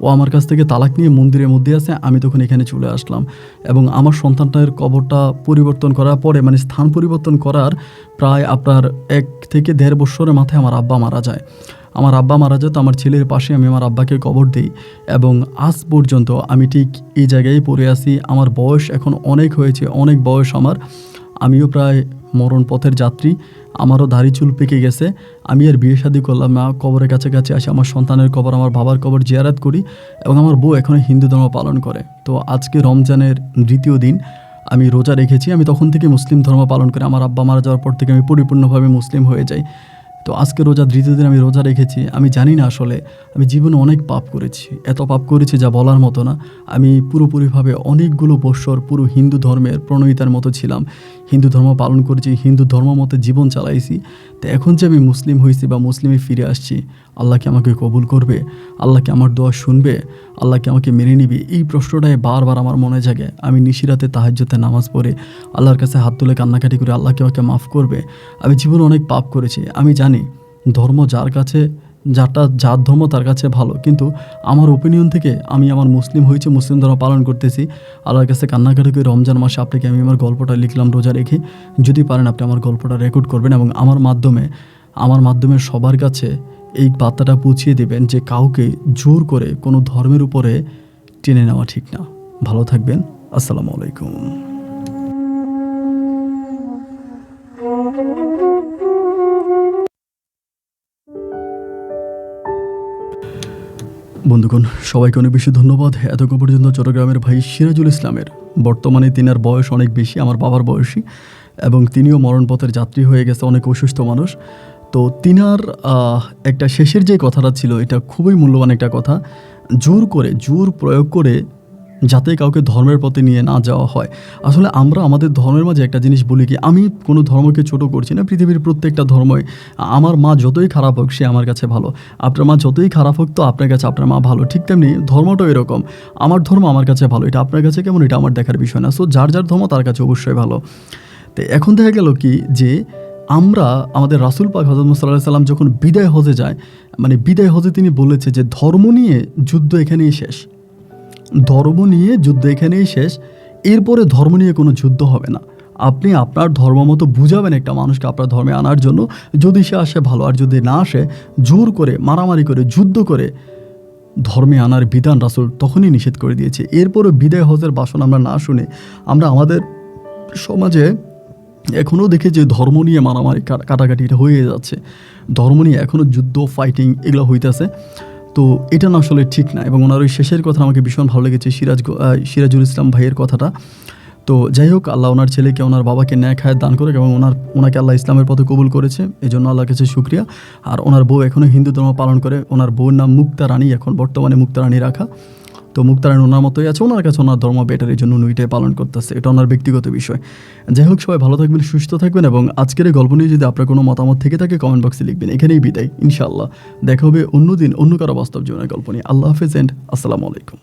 ও আমার কাছ থেকে তালাক নিয়ে মন্দিরের মধ্যে আছে, আমি তখন এখানে চলে আসলাম। এবং আমার সন্তানটার কবরটা পরিবর্তন করার পরে মানে স্থান পরিবর্তন করার প্রায় আপনার 1 থেকে 1.5 বছরের মাথায় আমার আব্বা মারা যায়। তো আমার ছেলের পাশে আমি আমার আব্বাকে কবর দিই, এবং আজ পর্যন্ত আমি ঠিক এই জায়গায় পড়ে আছি। আমার বয়স এখন অনেক হয়েছে, অনেক বয়স আমার, আমিও প্রায় মরণ পথের যাত্রী, আমারও দাড়ি চুল পেকে গেছে। আমি আর বিয়ে শাদী করলাম না, কবরের কাছাকাছি আসি, আমার সন্তানের কবর, আমার বাবার কবর জিয়ারত করি, এবং আমার বউ এখনও হিন্দু ধর্ম পালন করে। তো আজকে রমজানের 2য় দিন, আমি রোজা রেখেছি। আমি তখন থেকে মুসলিম ধর্ম পালন করি, আমার আব্বা মারা যাওয়ার পর থেকে আমি পরিপূর্ণভাবে মুসলিম হয়ে যাই। তো আজকে রোজা 3য় দিন আমি রোজা রেখেছি। আমি জানি না আসলে আমি জীবনে অনেক পাপ করেছি, এত পাপ করেছি যা বলার মতো না। আমি পুরোপুরিভাবে অনেকগুলো বৎসর পুরো হিন্দু ধর্মের প্রণয়িতার মতো ছিলাম, হিন্দু ধর্ম পালন করেছি, হিন্দু ধর্ম মতো জীবন চালাইছি। তো এখন যে আমি মুসলিম হয়েছি বা মুসলিমে ফিরে আসছি, আল্লাহ কি আমাকে কবুল করবে? আল্লাহ কি আমার দোয়া শুনবে? আল্লাহ কি আমাকে মেনে নিবে? এই প্রশ্নটাই বারবার আমার মনে জাগে। আমি নিশিরাতে তাহাজ্জুদে নামাজ পড়ে আল্লাহর কাছে হাত তুলে কান্নাকাটি করে আল্লাহ কি আমাকে মাফ করবে? আমি জীবনে অনেক পাপ করেছি, আমি জানি, ধর্ম যার কাছে যার ধর্ম তার কাছে ভালো, কিন্তু আমার ওপিনিয়ন থেকে আমি আমার মুসলিম হয়েছে, মুসলিম ধর্ম পালন করতেছি, আল্লাহর কাছে কান্নাকাটি করে রমজান মাসে আপনাকে আমি আমার গল্পটা লিখলাম রোজা রেখে। যদি পারেন আপনি আমার গল্পটা রেকর্ড করবেন এবং আমার মাধ্যমে সবার কাছে এই বার্তাটা পৌঁছিয়ে দেবেন যে কাউকে জোর করে কোনো ধর্মের উপরে টেনে নেওয়া ঠিক না। ভালো থাকবেন। আসসালামু আলাইকুম। বন্ধুগণ, সবাইকে অনেক বেশি ধন্যবাদ। এতক্ষণ পর্যন্ত চট্টগ্রামের ভাই সিরাজুল ইসলামের, বর্তমানে তিনার বয়স অনেক বেশি, আমার বাবার বয়সী, এবং তিনিও মরণপথের যাত্রী হয়ে গেছে, অনেক অসুস্থ মানুষ। তো তিনার একটা শেষের যে কথাটা ছিল, এটা খুবই মূল্যবান একটা কথা। জোর প্রয়োগ করে যাতে কাউকে ধর্মের পথে নিয়ে না যাওয়া হয়। আসলে আমরা আমাদের ধর্মের মাঝে একটা জিনিস বলি কি, আমি কোনো ধর্মকে ছোট করছি না, পৃথিবীর প্রত্যেকটা ধর্মই, আমার মা যতই খারাপ হোক সে আমার কাছে ভালো, আপনার মা যতই খারাপ হোক তো আপনার কাছে আপনার মা ভালো। ঠিক তেমনি ধর্মটাও এরকম, আমার ধর্ম আমার কাছে ভালো, এটা আপনার কাছে কেমন এটা আমার দেখার বিষয় না। সো যার ধর্ম তার কাছে অবশ্যই ভালো। তো এখন দেখা গেল কি যে আমরা আমাদের রাসূল পাক হযরত মুহাম্মদ সাল্লাল্লাহু আলাইহি ওয়াসাল্লাম যখন বিদায় হজে যায়, মানে বিদায় হজে তিনি বলেছে যে ধর্ম নিয়ে যুদ্ধ এখানেই শেষ, ধর্ম নিয়ে যুদ্ধ এখানেই শেষ, এরপরে ধর্ম নিয়ে কোনো যুদ্ধ হবে না। আপনি আপনার ধর্ম মতো বুঝাবেন একটা মানুষকে আপনার ধর্মে আনার জন্য, যদি সে আসে ভালো, আর যদি না আসে জোর করে মারামারি করে যুদ্ধ করে ধর্মে আনার বিধান রাসূল তখনই নিষেধ করে দিয়েছে। এরপরও বিদায় হজের ভাষণ আমরা না শুনে আমরা আমাদের সমাজে এখনও দেখি যে ধর্ম নিয়ে মারামারি কাটাকাটি এটা হয়ে যাচ্ছে, ধর্ম নিয়ে এখনও যুদ্ধ ফাইটিং এগুলো হইতেছে। তো এটা না আসলে ঠিক না। এবং ওনার ওই শেষের কথা আমাকে ভীষণ ভালো লেগেছে, সিরাজুল ইসলাম ভাইয়ের কথাটা। তো যাই হোক, আল্লাহ ওনার ছেলেকে ওনার বাবাকে ন্যায় খায় দান করে এবং ওনাকে আল্লাহ ইসলামের পথে কবুল করেছে, এই জন্য আল্লাহর কাছে শুকরিয়া। আর ওনার বউ এখনও হিন্দু ধর্ম পালন করে, ওনার বউর নাম মুক্তা রানী, এখন বর্তমানে মুক্তা রানী রাখা। তো মুক্তা রানী ওনার মতোই আছে, ওনার কাছে ওনার ধর্ম বেটার, এই জন্য উনি এটাই পালন করতেছে, এটা ওনার ব্যক্তিগত বিষয়। যাই হোক, সবাই ভালো থাকবেন, সুস্থ থাকবেন, এবং আজকের এই গল্প নিয়ে যদি আপনার কোনো মতামত থেকে থাকে কমেন্ট বক্সে লিখবেন। এখানেই বিদায়, ইনশাআল্লাহ দেখা হবে অন্য দিন অন্য কারো বাস্তব জীবনের গল্প নিয়ে। আল্লাহ হাফেজ এন্ড আসসালামু আলাইকুম।